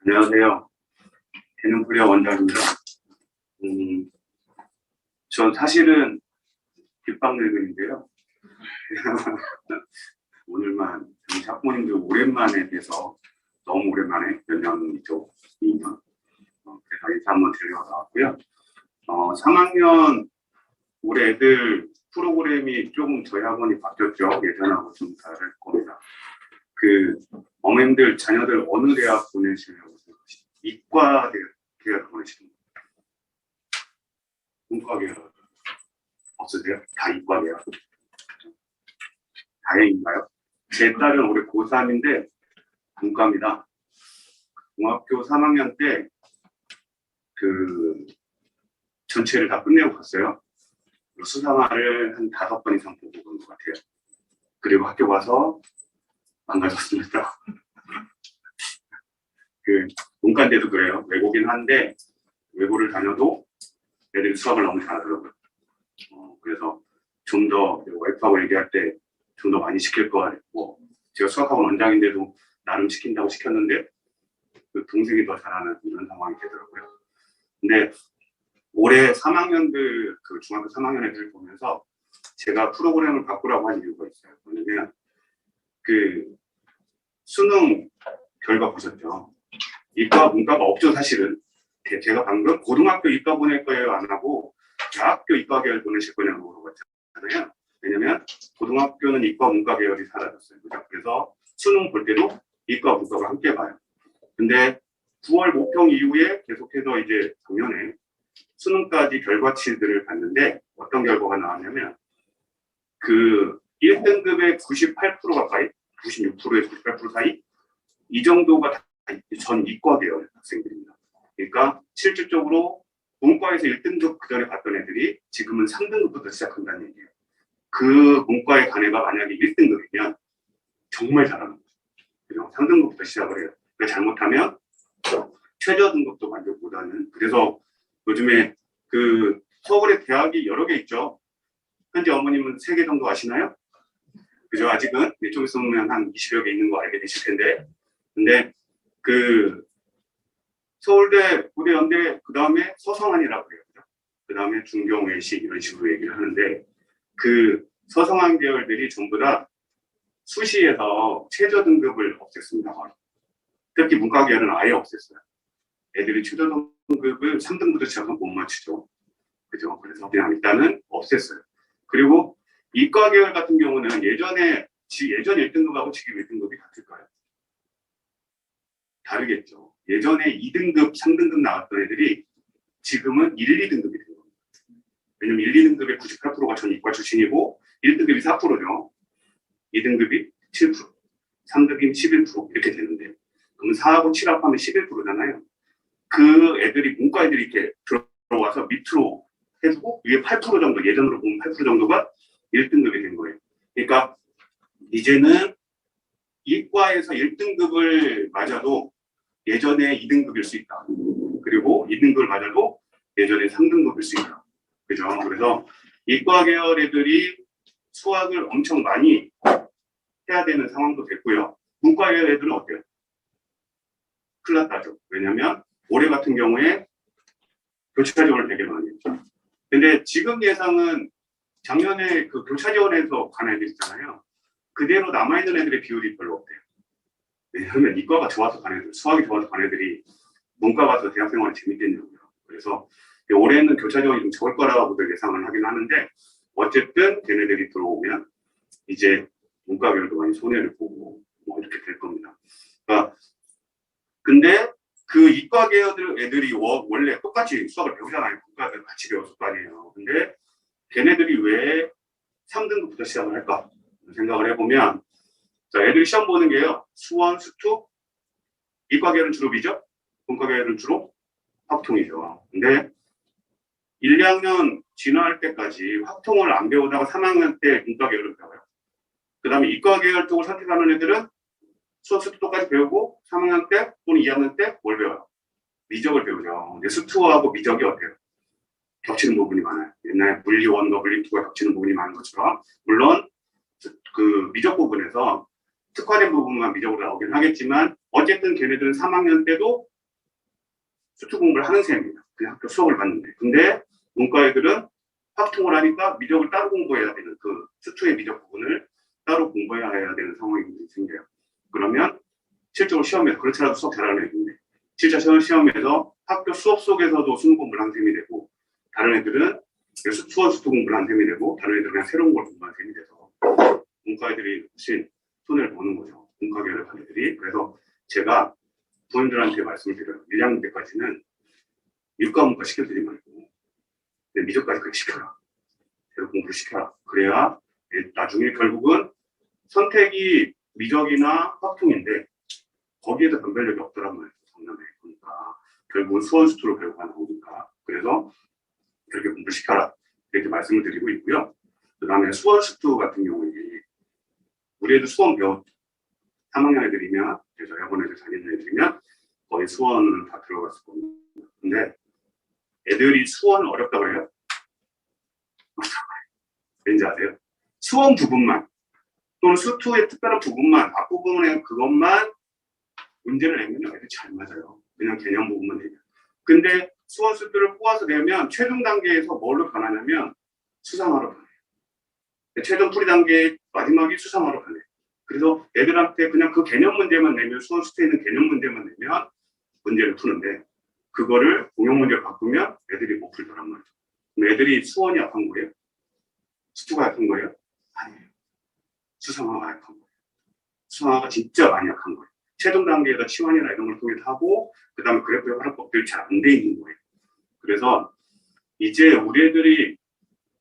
안녕하세요. 개념코리아 원장입니다. 전 사실은 뒷방 늙은인데요. 오늘만 학부모님들 오랜만에 뵈서 너무 오랜만에 몇 년이죠. 2년. 그래서 인사 한번 드리러 나왔고요. 3학년 올해 애들 프로그램이 조금 저희 학원이 바뀌었죠. 예전하고 좀 다를 겁니다. 어머님들 자녀들 어느 대학 보내시려고 생각하시죠? 이과 대학 보내시는 거예요? 문과 계열 없으세요? 다 이과 계열? 다행인가요? 제 딸은 올해 고3인데 문과입니다. 중학교 3학년 때 전체를 다 끝내고 갔어요. 수상화를 한 5번 이상 보고 간 것 같아요. 그리고 학교 가서 망가졌습니다. 문과인데도 그래요. 외고긴 한데 외고를 다녀도 애들이 수학을 너무 잘하더라고요. 그래서 좀 더 와이프하고 얘기할 때 좀 더 많이 시킬 거 같고, 제가 수학학원 원장인데도 나름 시킨다고 시켰는데 동생이 더 잘하는 이런 상황이 되더라고요. 근데 올해 3학년들 중학교 3학년 애들 보면서 제가 프로그램을 바꾸라고 한 이유가 있어요. 왜냐면 수능 결과 보셨죠? 이과 문과가 없죠. 사실은 제가 방금 고등학교 이과 보낼 거예요 안 하고 대학교 이과 계열 보내실 거냐고 물어봤잖아요. 왜냐면 고등학교는 이과 문과 계열이 사라졌어요. 그래서 수능 볼 때도 이과 문과가 함께 봐요. 근데 9월 모평 이후에 계속해서 이제 작년에 수능까지 결과치들을 봤는데 어떤 결과가 나왔냐면 1등급의 98% 가까이 96%에서 98% 사이 이 정도가 다 전 이과 계열 학생들입니다. 그러니까 실질적으로 문과에서 1등급 그전에 봤던 애들이 지금은 3등급부터 시작한다는 얘기예요. 문과의 간 애가 만약에 1등급이면 정말 잘하는 거죠. 그죠? 3등급부터 시작을 해요. 그러니까 잘못하면 최저 등급도 만족 못하는. 그래서 요즘에 서울에 대학이 여러 개 있죠. 현재 어머님은 3개 정도 아시나요? 그죠? 아직은 좀 있으면 한 20여 개 있는 거 알게 되실 텐데. 근데 서울대, 고대연대, 그 다음에 서성한이라고 해요. 그 다음에 중경외식 이런 식으로 얘기를 하는데 서성한 계열들이 전부 다 수시에서 최저 등급을 없앴습니다. 특히 문과 계열은 아예 없앴어요. 애들이 최저 등급을 3등부터 시작하면 못 맞추죠. 그죠? 그래서 그냥 일단은 없앴어요. 그리고 이과 계열 같은 경우는 예전 1등급하고 지금 1등급이 같을까요? 다르겠죠. 예전에 2등급, 3등급 나왔던 애들이 지금은 1, 2등급이 된 겁니다. 왜냐면 1, 2등급의 98%가 전 이과 출신이고 1등급이 4%죠. 2등급이 7%, 3등급이 11% 이렇게 되는데 그러면 4하고 7 합하면 11%잖아요. 애들이 문과 애들이 이렇게 들어와서 밑으로 해주고 위에 8% 정도, 예전으로 보면 8% 정도가 1등급이 된 거예요. 그러니까 이제는 이과에서 1등급을 맞아도 예전에 2등급일 수 있다. 그리고 2등급을 맞아도 예전에 3등급일 수 있다. 그죠? 그래서 이과 계열 애들이 수학을 엄청 많이 해야 되는 상황도 됐고요. 문과 계열 애들은 어때요? 큰일 났다죠. 왜냐면 올해 같은 경우에 교차 지원을 되게 많이 했죠. 근데 지금 예상은 작년에 교차 지원에서 간 애들 있잖아요. 그대로 남아있는 애들의 비율이 별로 없대요. 왜냐하면 이과가 좋아서 간 애들, 수학이 좋아서 간 애들이 문과 가서 대학생활이 재밌겠냐고요. 그래서 올해는 교차 지원이 좀 적을 거라고 예상을 하긴 하는데 어쨌든 걔네들이 들어오면 이제 문과 계열도 많이 손해를 보고 이렇게 될 겁니다. 그러니까 근데 이과 계열들 애들이 원래 똑같이 수학을 배우잖아요. 국가들 같이 배웠을 거 아니에요. 근데 걔네들이 왜 3등급부터 시작을 할까? 생각을 해보면 자, 애들이 시험 보는 게요. 수원, 수투, 이과 계열은 주로 미적, 문과 계열은 주로 확통이죠. 근데 1, 2학년 진화할 때까지 확통을 안 배우다가 3학년 때 문과 계열을 배워요. 그 다음에 이과 계열 쪽을 선택하는 애들은 수학, 수투까지 배우고 3학년 때 또는 2학년 때 뭘 배워요? 미적을 배우죠. 근데 수투하고 미적이 어때요? 겹치는 부분이 많아요. 옛날에 물리 1과 물리 2가 겹치는 부분이 많은 것처럼 물론 그 미적 부분에서 특화된 부분만 미적으로 나오긴 하겠지만 어쨌든 걔네들은 3학년 때도 수투 공부를 하는 셈입니다. 그냥 학교 수업을 받는데. 근데 문과 애들은 확통을 하니까 미적을 따로 공부해야 되는 그 수투의 미적 부분을 따로 공부해야 되는 상황이 생겨요. 그러면 실제로 시험에서 그렇지 않아도 수업 잘하는 애들인데 진짜 시험에서 학교 수업 속에서도 수능 공부를 한 셈이 되고 다른 애들은 수투 공부를 한 셈이 되고 다른 애들은 그냥 새로운 걸 공부한 셈이 돼서 문과 애들이 훨씬 손해를 보는 거죠. 문과 계열 애들이. 그래서 제가 부모님들한테 말씀을 드려요. 1학년 때까지는 일과 문과 시켜드리지 말고 미적까지 그렇게 시켜라. 계속 공부를 시켜라. 그래야 나중에 결국은 선택이 미적이나 확통인데 거기에도 변별력이 없더란 말이에요. 장난에. 그러니까 결국은 수원수투로 결과가 나오니까. 그래서 그렇게 공부를 시켜라. 이렇게 말씀을 드리고 있고요. 그 다음에 수원수투 같은 경우에 우리 애들 수원 배웠죠. 3학년 애들이면 저희 학원 애들 다니는 애들이면 거의 수원은 다 들어갔을 겁니다. 근데 애들이 수원은 어렵다고 해요? 왠지 아세요? 수원 부분만 또는 수투의 특별한 부분만 앞부분에 그것만 문제를 내면 애들이 잘 맞아요. 그냥 개념 부분만 내면. 근데 수원 수투를 뽑아서 내면 최종 단계에서 뭘로 변하냐면 수상화로 변해요. 최종 풀이 단계 마지막이 수상화로 변해요. 그래서 애들한테 그냥 그 개념 문제만 내면 수원 수투에 있는 개념 문제만 내면 문제를 푸는데 그거를 공용 문제로 바꾸면 애들이 못 풀더란 말이죠. 그럼 애들이 수원이 약한 거예요? 수투가 약한 거예요? 아니에요. 수상화가 약한 거예요. 수상화가 진짜 많이 약한 거예요. 최종 단계에서 치환이나 이런 걸 통해서 하고 그 다음에 그래프의 활용법들이 잘 안 돼 있는 거예요. 그래서 이제 우리 애들이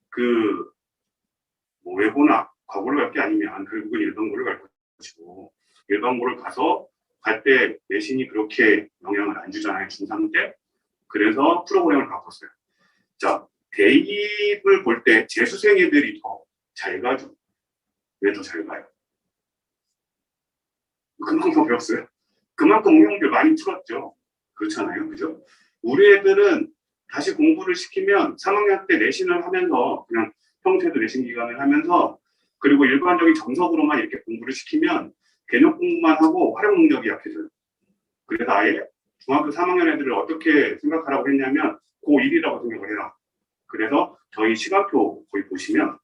그 뭐 외고나 과고를 갈 게 아니면 결국은 일반고를 갈 것이고 일반고를 가서 갈 때 내신이 그렇게 영향을 안 주잖아요. 중3 때. 그래서 프로그램을 바꿨어요. 자, 대입을 볼 때 재수생 애들이 더 잘 가죠. 왜 더 잘 가요? 그만큼 배웠어요. 그만큼 응용들 많이 풀었죠. 그렇잖아요. 그죠? 우리 애들은 다시 공부를 시키면 3학년 때 내신을 하면서 그냥 평소에도 내신 기간을 하면서 그리고 일반적인 정석으로만 이렇게 공부를 시키면 개념 공부만 하고 활용 능력이 약해져요. 그래서 아예 중학교 3학년 애들을 어떻게 생각하라고 했냐면 고1이라고 생각을 해요. 그래서 저희 시간표 거기 보시면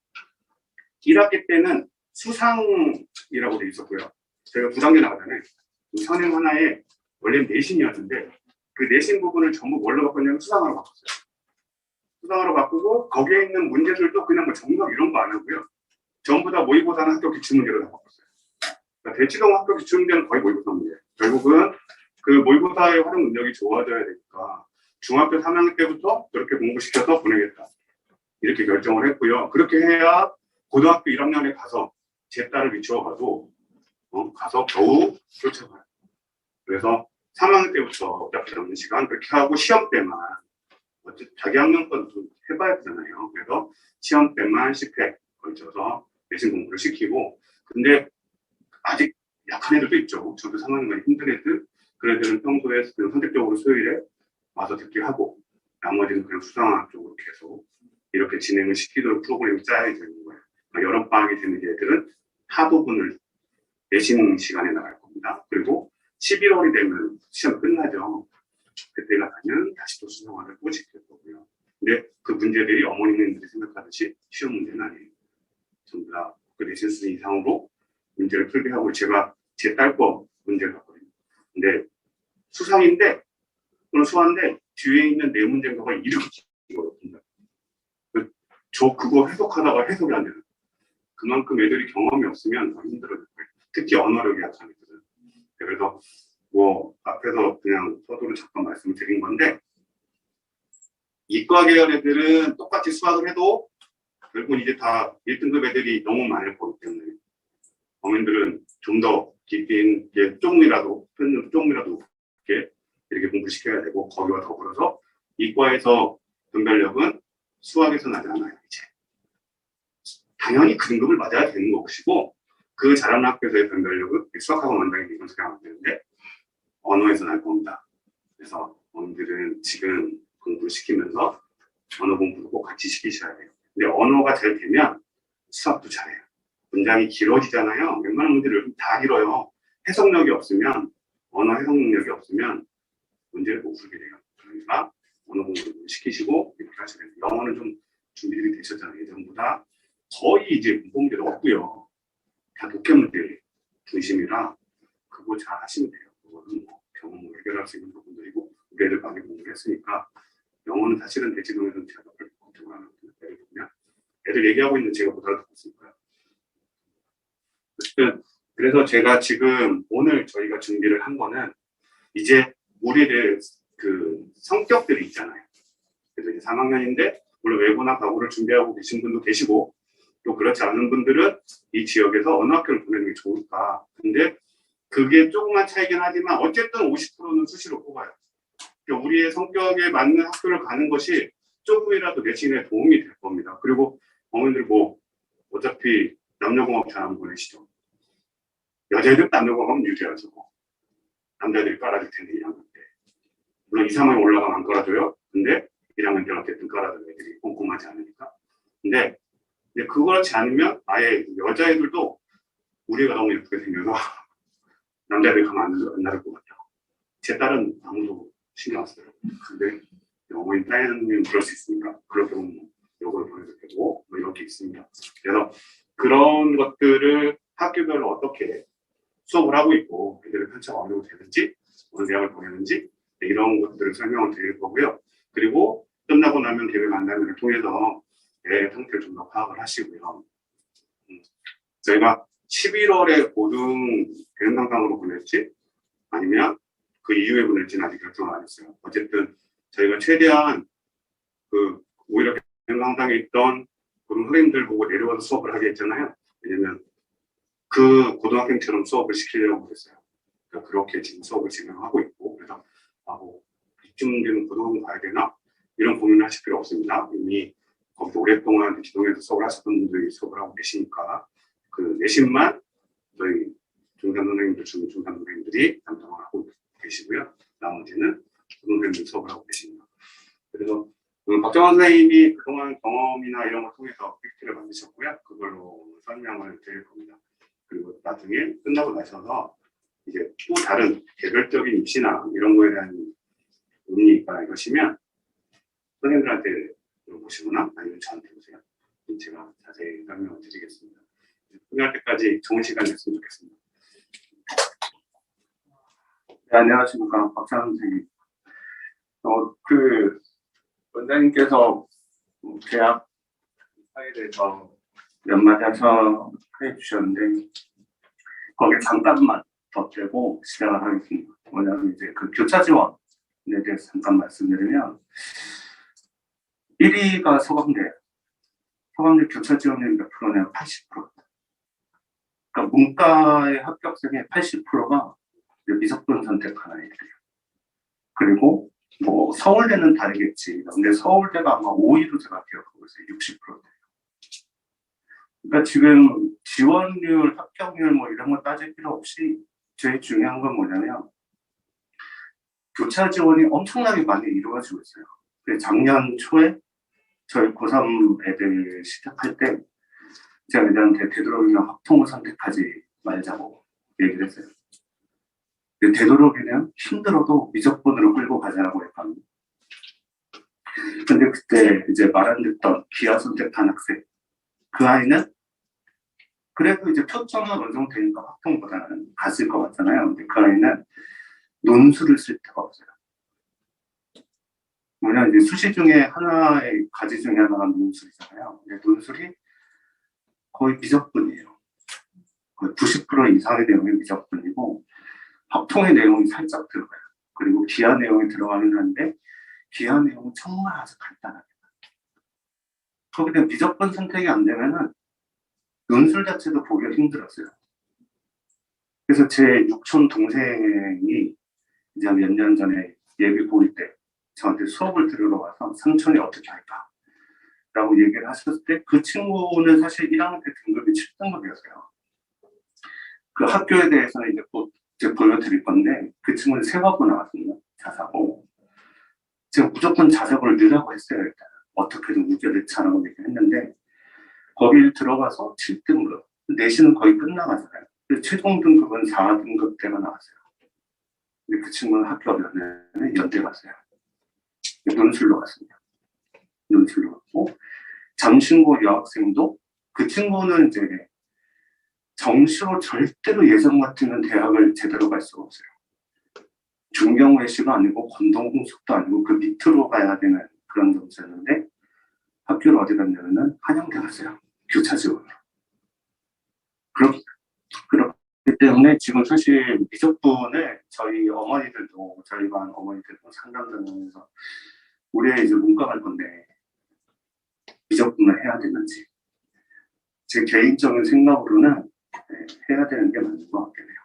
1학기 때는 수상이라고 돼 있었고요. 저희가 9단계 나가잖아요. 선행 하나에 원래 내신이었는데 그 내신 부분을 전부 뭘로 바꿨냐면 수상으로 바꿨어요. 수상으로 바꾸고 거기에 있는 문제들도 그냥 뭐 정석 이런 거 안 하고요. 전부 다 모의고사는 학교 기출문제로 다 바꿨어요. 그러니까 대치동 학교 기출문제는 거의 모의고사 문제예요. 결국은 그 모의고사의 활용 능력이 좋아져야 되니까 중학교 3학년 때부터 그렇게 공부시켜서 보내겠다. 이렇게 결정을 했고요. 그렇게 해야 고등학교 1학년에 가서 제 딸을 비추어가도 가서 겨우 쫓아가요. 그래서 3학년 때부터 어차피 남는 시간 그렇게 하고 시험 때만 자기 학년 건 좀 해봐야 되잖아요. 그래서 시험 때만 10회 걸쳐서 내신 공부를 시키고 근데 아직 약한 애들도 있죠. 저도 3학년만 힘든 애들 그런 애들은 평소에 선택적으로 수요일에 와서 듣게 하고 나머지는 그냥 수상화 쪽으로 계속 이렇게 진행을 시키도록 프로그램이 짜야 되는 거예요. 여름방학이 되는 애들은 하부분을 내신 시간에 나갈 겁니다. 그리고 11월이 되면 시험 끝나죠. 그때가 되면 다시 또 수상화를 또 시킬 거고요. 근데 그 문제들이 어머님들이 생각하듯이 쉬운 문제는 아니에요. 전부 다 그 내신 수준 이상으로 문제를 풀게 하고 제가 제 딸 거 문제를 봤거든요. 근데 수상인데 또는 수화인데 뒤에 있는 네 문제인가가 이렇게 어렵습니다. 저 그거 해석하다가 해석이 안 되는 그만큼 애들이 경험이 없으면 더 힘들어질 거예요. 특히 언어력이 약한 애들은. 그래서 뭐 앞에서 그냥 서두로 잠깐 말씀을 드린 건데 이과 계열 애들은 똑같이 수학을 해도 결국은 이제 다 1등급 애들이 너무 많을 거기 때문에 어머님들은 좀 더 깊이 조금이라도 이렇게 공부시켜야 되고 거기와 더불어서 이과에서 분별력은 수학에서 나지 않아요. 이제 당연히 그 등급을 맞아야 되는 것이고 그 잘하는 학교에서의 분별력은 수학하고 만당히 이건 소리 안 되는데 언어에서 날 겁니다. 그래서 어머님들은 지금 공부를 시키면서 언어 공부도 꼭 같이 시키셔야 돼요. 근데 언어가 잘 되면 수학도 잘해요. 문장이 길어지잖아요. 웬만한 문제를 다 길어요. 해석력이 없으면, 언어 해석 능력이 없으면 문제를 못 풀게 돼요. 그러니까 언어 공부를 시키시고 이렇게 하셔야 돼요. 영어는 좀 준비들이 되셨잖아요. 예전보다 거의 이제 문법 문제도 없고요. 다 독해 문제 중심이라 그거 잘 하시면 돼요. 그거는 뭐 경험으로 해결할 수 있는 부분들이고 우리 애들 많이 공부를 했으니까 영어는 사실은 대치동에서는 제가 별로 걱정을 안 하거든요. 예를 들면 애들 얘기하고 있는 제가 못 알아듣겠으니까요. 그래서 제가 지금 오늘 저희가 준비를 한 거는 이제 우리들 그 성격들이 있잖아요. 그래서 이제 3학년인데 물론 외고나 과고를 준비하고 계신 분도 계시고 또 그렇지 않은 분들은 이 지역에서 어느 학교를 보내는 게 좋을까. 근데 그게 조그만 차이긴 하지만 어쨌든 50%는 수시로 뽑아요. 그러니까 우리의 성격에 맞는 학교를 가는 것이 조금이라도 내신에 도움이 될 겁니다. 그리고 어머님들 뭐 어차피 남녀공학 잘 안 보내시죠. 여자애들 남녀공학은 유지하죠. 남자들이 깔아줄 텐데 1학년 때. 물론 2, 3학년 올라가면 안 깔아줘요. 근데 1학년 때 어쨌든 깔아줘요. 애들이 꼼꼼하지 않으니까. 근데 그렇지 않으면 아예 여자애들도 우리가 너무 예쁘게 생겨서 남자애들 가면 안 나를 것 같아요. 제 딸은 아무도 신경 안 써요. 근데 어머니 딸은 그럴 수 있으니까 그럴 경우는 요걸 보내도 되고 뭐 이렇게 있습니다. 그래서 그런 것들을 학교별로 어떻게 수업을 하고 있고 애들의 편차가 어느 정도 되는지 어느 대학을 보내는지 이런 것들을 설명을 드릴 거고요. 그리고 끝나고 나면 대외 만남을 통해서 내 상태를 좀 더 파악을 하시고요. 저희가 11월에 고등 대응 강당으로 보낼지 아니면 그 이후에 보낼지는 아직 결정을 안 했어요. 어쨌든 저희가 최대한 그 오히려 대응 강당에 있던 고등 선생님들 보고 내려와서 수업을 하게 했잖아요. 왜냐면 그 고등학생처럼 수업을 시키려고 했어요. 그러니까 그렇게 지금 수업을 진행하고 있고 그래서 뭐 이쯤 되면 고등학원 가야 되나? 이런 고민을 하실 필요 없습니다. 이미 거기서 오랫동안 기동에서 수업을 하셨던 분들이 수업을 하고 계시니까 그 내신만 저희 중간 선생님들, 중간 선생님들이 담당을 하고 계시고요. 나머지는 고등생들 수업을 하고 계십니다. 그래서 박정환 선생님이 그동안 경험이나 이런 걸 통해서 PPT를 만드셨고요. 그걸로 설명을 드릴 겁니다. 그리고 나중에 끝나고 나셔서 이제 또 다른 개별적인 입시나 이런 거에 대한 의문이 있거나 이러시면 선생님들한테 물어보시거나 아니면 저한테 오세요. 제가 자세히 설명을 드리겠습니다. 끝날 때까지 좋은 시간 됐으면 좋겠습니다. 네, 안녕하십니까. 박찬원 선생님. 원장님께서 대학 사에 대해서 몇 마디 해주셨는데, 거기에 잠깐만 덧대고 시작을 하겠습니다. 뭐냐면 이제 그 교차 지원에 대해서 잠깐 말씀드리면, 1위가 서강대 교차 지원율이 몇 프로냐면 80%. 그러니까 문과의 합격생의 80%가 미적분 선택하는 애들이에요. 그리고 뭐 서울대는 다르겠지. 근데 서울대가 아마 5위로 제가 기억하고 있어요. 60%대예요. 그러니까 지금 지원율, 합격률 뭐 이런 거 따질 필요 없이 제일 중요한 건 뭐냐면 교차 지원이 엄청나게 많이 이루어지고 있어요. 작년 초에 저희 고3 애들 시작할 때 제가 애들한테 되도록이면 합통을 선택하지 말자고 얘기를 했어요. 되도록이면 힘들어도 미적분으로 끌고 가자라고 했거든요. 근데 그때 이제 말 안 듣던 기하 선택한 학생, 그 아이는 그래도 이제 표점은 어느 정도 되니까 합통보다는 갔을 것 같잖아요. 근데 그 아이는 논술을 쓸 데가 없어요. 뭐냐, 이제 수시 중에 하나의 가지 중에 하나가 논술이잖아요. 근데 논술이 거의 미적분이에요. 거의 90% 이상의 내용이 미적분이고 합통의 내용이 살짝 들어가요. 그리고 기하 내용이 들어가긴 하는데 기하 내용은 정말 아주 간단하게. 거기에 미적분 선택이 안 되면은 논술 자체도 보기가 힘들었어요. 그래서 제 육촌 동생이 이제 몇 년 전에 예비 고일 때 저한테 수업을 들으러 와서 삼촌이 어떻게 할까? 라고 얘기를 하셨을 때 그 친구는 사실 1학년 때 등급이 7등급이었어요. 그 학교에 대해서는 이제 또 제가 보여드릴 건데 그 친구는 세화고 나왔습니다. 자사고. 제가 무조건 자사고를 넣으라고 했어요. 일단 어떻게든 우겨내자라고 얘기했는데 거기 들어가서 7등급 내신은 거의 끝나가잖아요. 최종 등급은 4등급 때가 나왔어요. 근데 그 친구는 학교 가면 연대 갔어요. 논술로 갔습니다. 논술로 갔고 장신고 여학생도 그 친구는 이제 정시로 절대로 예전 같으면 대학을 제대로 갈 수가 없어요. 중경외시도 아니고 건동공숙도 아니고 그 밑으로 가야 되는 그런 점수였는데 학교를 어디 갔냐면은 한양대 갔어요. 교차 지원으로. 그렇기 때문에 지금 사실 미적분을 저희 어머니들도 저희 반 어머니들도 상담하면서 올해 이제 문과 갈 건데 미적분을 해야 되는지 제 개인적인 생각으로는 해야 되는 게 맞는 것 같긴 해요.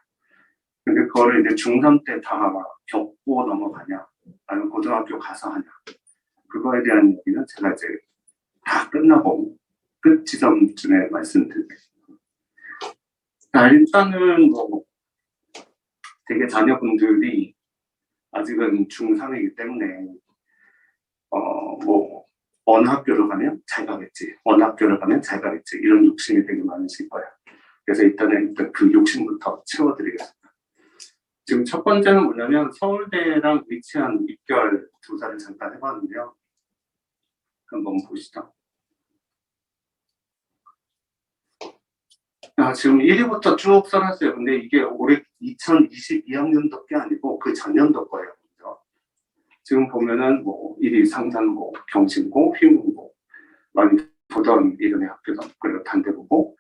근데 그거를 이제 중3 때 다 겪고 넘어가냐 아니면 고등학교 가서 하냐 그거에 대한 얘기는 제가 이제 다 끝나고 끝 지점쯤에 말씀드릴게요. 일단은 뭐 되게 자녀분들이 아직은 중3이기 때문에 뭐 어느 학교를 가면 잘 가겠지 어느 학교를 가면 잘 가겠지 이런 욕심이 되게 많으실 거예요. 그래서 일단 그 욕심부터 채워드리겠습니다. 지금 첫 번째는 뭐냐면 서울대랑 위치한 입결 조사를 잠깐 해봤는데요. 한번 보시죠. 지금 1위부터 쭉 써놨어요. 근데 이게 올해 2022학년도 게 아니고 그 전년도 거예요. 그죠? 지금 보면은 뭐 1위 상산고, 경신고, 휘문고 많이 보던 이름의 학교도 그리고 단대고고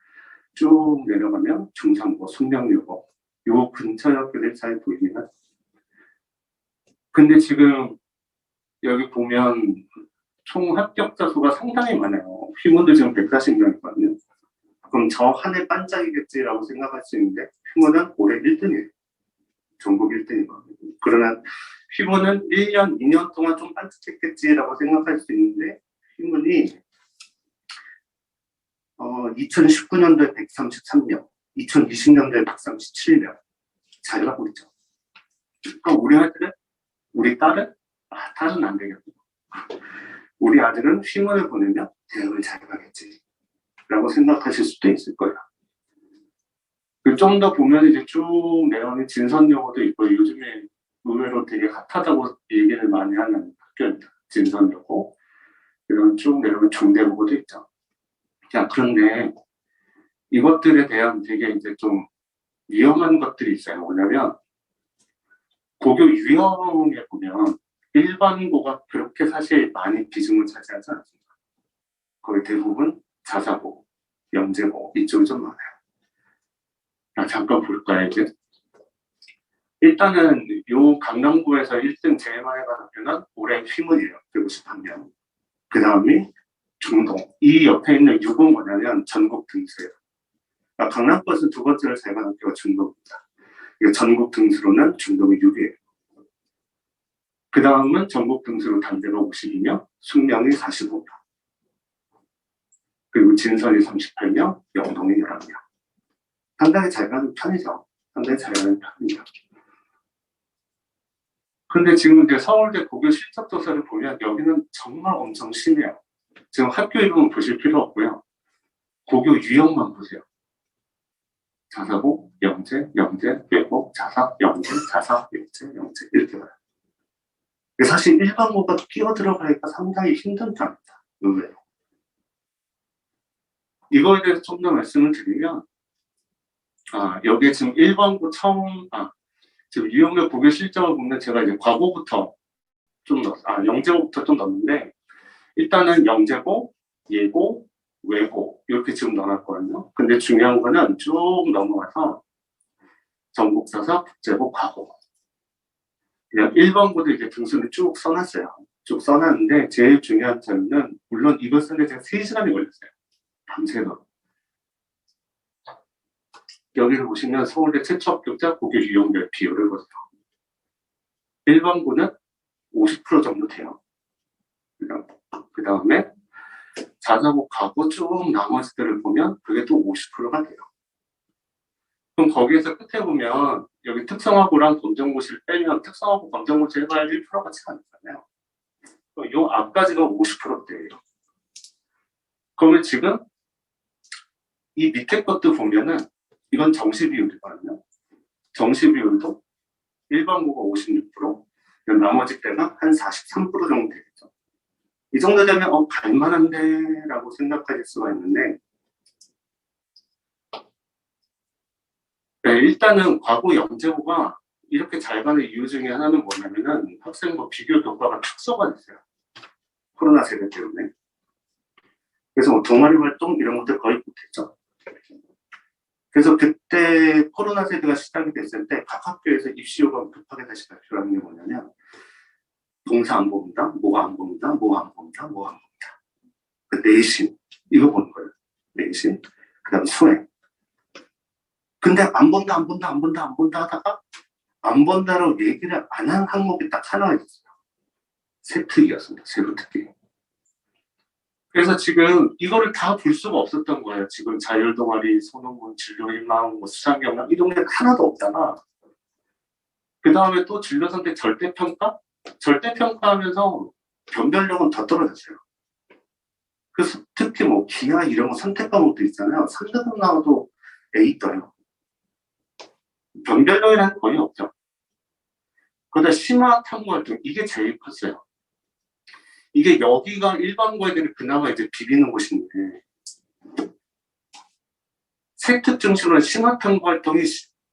쭉 내려가면 중산고, 숙명여고 요 근처 학교들 잘 보입니다. 근데 지금 여기 보면 총 합격자 수가 상당히 많아요. 휘문도 지금 140명이거든요. 그럼 저 한 해 반짝이겠지라고 생각할 수 있는데 휘문은 올해 1등이에요. 전국 1등이거든요. 그러나 휘문은 1년, 2년 동안 좀 반짝했겠지라고 생각할 수 있는데 휘문이 2019년도에 133명, 2020년도에 137명 잘 가고 있죠. 그럼 우리 아들은? 우리 딸은? 딸은 안 되겠고 우리 아들은 휘문을 보내면 대학을 잘 가겠지 라고 생각하실 수도 있을 거예요. 좀 더 보면 이제 쭉 내려오는 진선여고도 있고 요즘에 의외로 되게 핫하다고 얘기를 많이 하는 학교입니다. 진선여고 이런 쭉 내려오면 중대고도 있죠. 자, 그런데 이것들에 대한 되게 이제 좀 위험한 것들이 있어요. 뭐냐면 고교 유형에 보면 일반고가 그렇게 사실 많이 비중을 차지하지 않습니다. 거의 대부분 자사고, 영재고 이쪽이 좀 많아요. 잠깐 볼까요, 이제? 일단은 요 강남구에서 1등 제일 많이 간 학교는 올해 휘문이에요. 151명. 그 다음이 중동. 이 옆에 있는 6은 뭐냐면 전국 등수예요. 강남구에서 두 번째로 잘 간 학교가 중동입니다. 이거 전국 등수로는 중동이 6위예요. 그 다음은 전국 등수로 단대가 52명, 숙명이 45명. 그리고 진선이 38명, 영동이 11명. 상당히 잘 가는 편이죠. 상당히 잘 가는 편입니다. 근데 지금 이제 서울대 고교 실적 조사를 보면 여기는 정말 엄청 심해요. 지금 학교 이름은 보실 필요 없고요. 고교 유형만 보세요. 자사고, 영재, 외고, 자사, 영재, 자사, 영재 이렇게 봐요. 사실 일반고가 끼어 들어가니까 상당히 힘든 편입니다. 의외로. 이거에 대해서 좀 더 말씀을 드리면 여기에 지금 일반고 지금 유형별 고교 실적을 보면 제가 이제 과고부터 좀 영재고부터 좀 넣었는데 일단은 영재고, 예고, 외고 이렇게 지금 넣어놨거든요. 근데 중요한 거는 쭉 넘어가서 전국사사, 국제고, 과고 그냥 1번고도 이제 등수를 쭉 써놨어요. 쭉 써놨는데 제일 중요한 점은 물론 이걸 쓰는데 제가 3시간이 걸렸어요. 밤새도록. 여기를 보시면 서울대 최초 합격자 고교 유형별 비율을 보세요. 1번고는 50% 정도 돼요. 그 다음에 자사고 가고 쭉 나머지들을 보면 그게 또 50%가 돼요. 그럼 거기에서 끝에 보면 여기 특성화고랑 검정고시를 빼면 특성화고 검정고시 해봐야 1%가 채 안 되잖아요. 요 앞까지가 50%대예요. 그러면 지금 이 밑에 것도 보면은 이건 정시 비율이거든요. 정시 비율도 일반고가 56%, 나머지 때가 한 43% 정도 되겠죠. 이 정도 되면 갈만한데 라고 생각하실 수가 있는데, 네, 일단은 과거 영재고가 이렇게 잘 가는 이유 중에 하나는 뭐냐면은 학생부 비교 교과가 축소가 됐어요. 코로나 세대 때문에. 그래서 뭐 동아리 활동 이런 것들 거의 못했죠. 그래서 그때 코로나 세대가 시작이 됐을 때 각 학교에서 입시 요강 급하게 다시 발표하는 게 뭐냐면 동사 안 봅니다, 뭐가 안 봅니다, 뭐가 안 봅니다, 뭐가 안 봅니다. 그 내신 이거 보는 거예요. 내신, 그다음 수행. 근데 안 본다, 안 본다, 안 본다, 안 본다 하다가 안 본다라고 얘기를 안 한 항목이 딱 하나가 있었어요. 세특이었습니다. 세부특기. 그래서 지금 이거를 다 볼 수가 없었던 거예요. 지금 자율동아리, 소논문, 진로희망, 뭐 수상경영 이런 게 하나도 없다가 그 다음에 또 진로선택 절대평가? 절대평가하면서 변별력은 더 떨어졌어요. 그래서 특히 뭐 기하 이런 거 선택 과목도 있잖아요. 3등급 나와도 A 떠요. 변별력이라는 게 거의 없죠. 그러다 심화 탐구 활동 이게 제일 컸어요. 이게 여기가 일반고 애들이 그나마 이제 비비는 곳인데 세특 중심으로 심화 탐구 활동이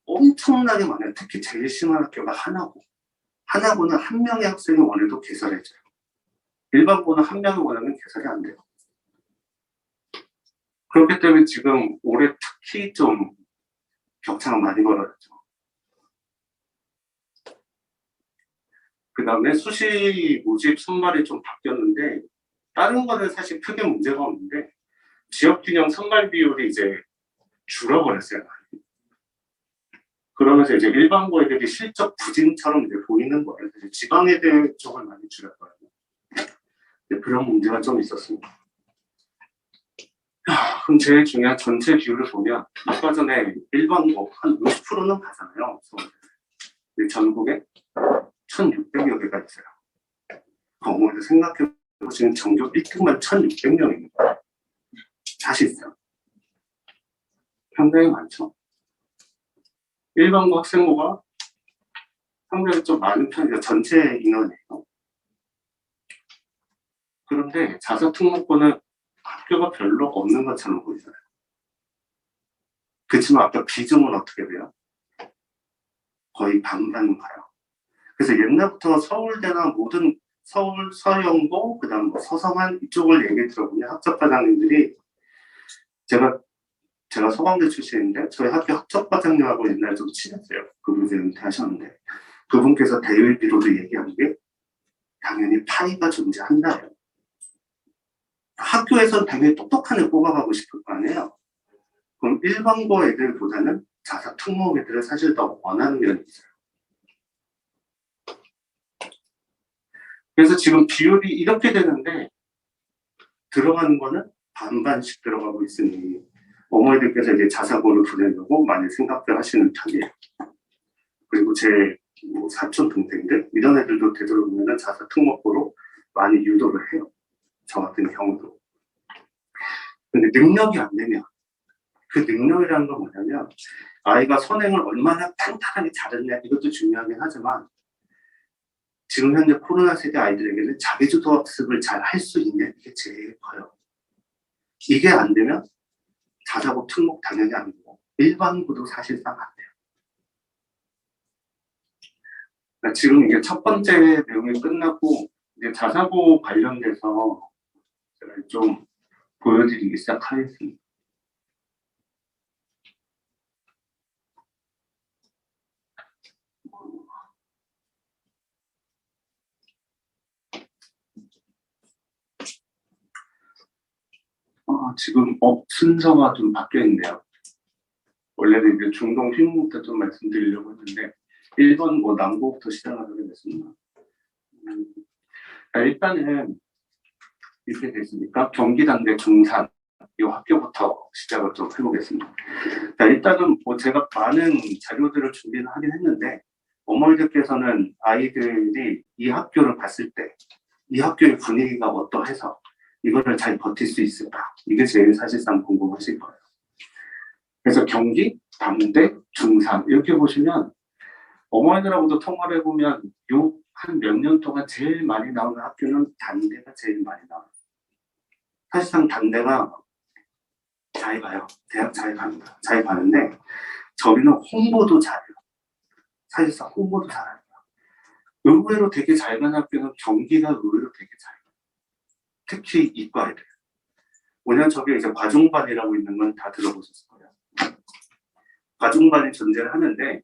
엄청나게 많아요. 특히 제일 심한 학교가 하나고. 하나고는 한 명의 학생이 원해도 개설해져요. 일반고는 한 명이 원하면 개설이 안 돼요. 그렇기 때문에 지금 올해 특히 좀 격차가 많이 벌어졌죠. 그 다음에 수시 모집 선발이 좀 바뀌었는데 다른 거는 사실 크게 문제가 없는데 지역균형 선발 비율이 이제 줄어버렸어요. 그러면서 이제 일반고 애들이 실적 부진처럼 이제 보이는 거예요. 지방 애들 쪽을 많이 줄였거든요. 그런 문제가 좀 있었습니다. 그럼 제일 중요한 전체 비율을 보면 아까 전에 일반고 한 50%는 가잖아요. 전국에 1,600여 개가 있어요. 어머니도 생각해보시면 전교 1등만 1,600명입니다. 사실상 상당히 많죠. 일반고 학생부가 상당히 좀 많은 편이죠. 전체 인원이에요. 그런데 자사특목고는 학교가 별로 없는 것처럼 보이잖아요. 그렇지만 아까 비중은 어떻게 돼요? 거의 반반 가요. 그래서 옛날부터 서울대나 모든 서울, 서영고, 그 다음 서성한 이쪽을 얘기 들어보면 학적과장님들이 제가 서강대 출신인데 저희 학교 학적과장님하고 옛날에 좀 친했어요. 그분 이제 은퇴하셨는데 그분께서 대외비로도 얘기한 게 당연히 파이가 존재한다요. 학교에서는 당연히 똑똑한 애 뽑아가고 싶을 거 아니에요. 그럼 일반고 애들보다는 자사 특목 애들을 사실 더 원하는 면이 있어요. 그래서 지금 비율이 이렇게 되는데 들어가는 거는 반반씩 들어가고 있으니 어머니들께서 이제 자사고를 보내려고 많이 생각을 하시는 편이에요. 그리고 제 사촌 동생들 이런 애들도 되도록이면 자사 특목고로 많이 유도를 해요. 저 같은 경우도. 근데 능력이 안 되면 그 능력이라는 건 뭐냐면 아이가 선행을 얼마나 탄탄하게 잘했냐 이것도 중요하긴 하지만 지금 현재 코로나 세대 아이들에게는 자기주도 학습을 잘 할 수 있냐 이게 제일 커요. 이게 안 되면 자사고 특목 당연히 안 되고 일반고도 사실상 안 돼요. 그러니까 지금 이게 첫 번째 내용이 끝났고 이제 자사고 관련돼서 제가 좀 보여드리기 시작하겠습니다. 지금 순서가 좀 바뀌어 있네요. 원래는 이제 중동 휘문부터 좀 말씀드리려고 했는데 1번 뭐 남고부터 시작하게 됐습니다. 일단은 이렇게 됐으니까 경기단대 중산 이 학교부터 시작을 좀 해보겠습니다. 일단은 뭐 제가 많은 자료들을 준비를 하긴 했는데 어머니들께서는 아이들이 이 학교를 봤을 때 이 학교의 분위기가 어떠해서 이거를 잘 버틸 수 있을까? 이게 제일 사실상 궁금하실 거예요. 그래서 경기, 담대, 중산 이렇게 보시면 어머니들하고도 통화를 해보면 요 한 몇 년 동안 제일 많이 나오는 학교는 단대가 제일 많이 나와요. 사실상 단대가 잘 가요. 대학 잘 갑니다. 잘 가는데 저희는 홍보도 잘해요. 사실상 홍보도 잘해요. 의외로 되게 잘 가는 학교는 경기가 의외로 되게 잘 가요. 특히 이과애들. 왜냐면 저게 이제 과중반이라고 있는 건 다 들어보셨을 거예요. 과중반이 존재를 하는데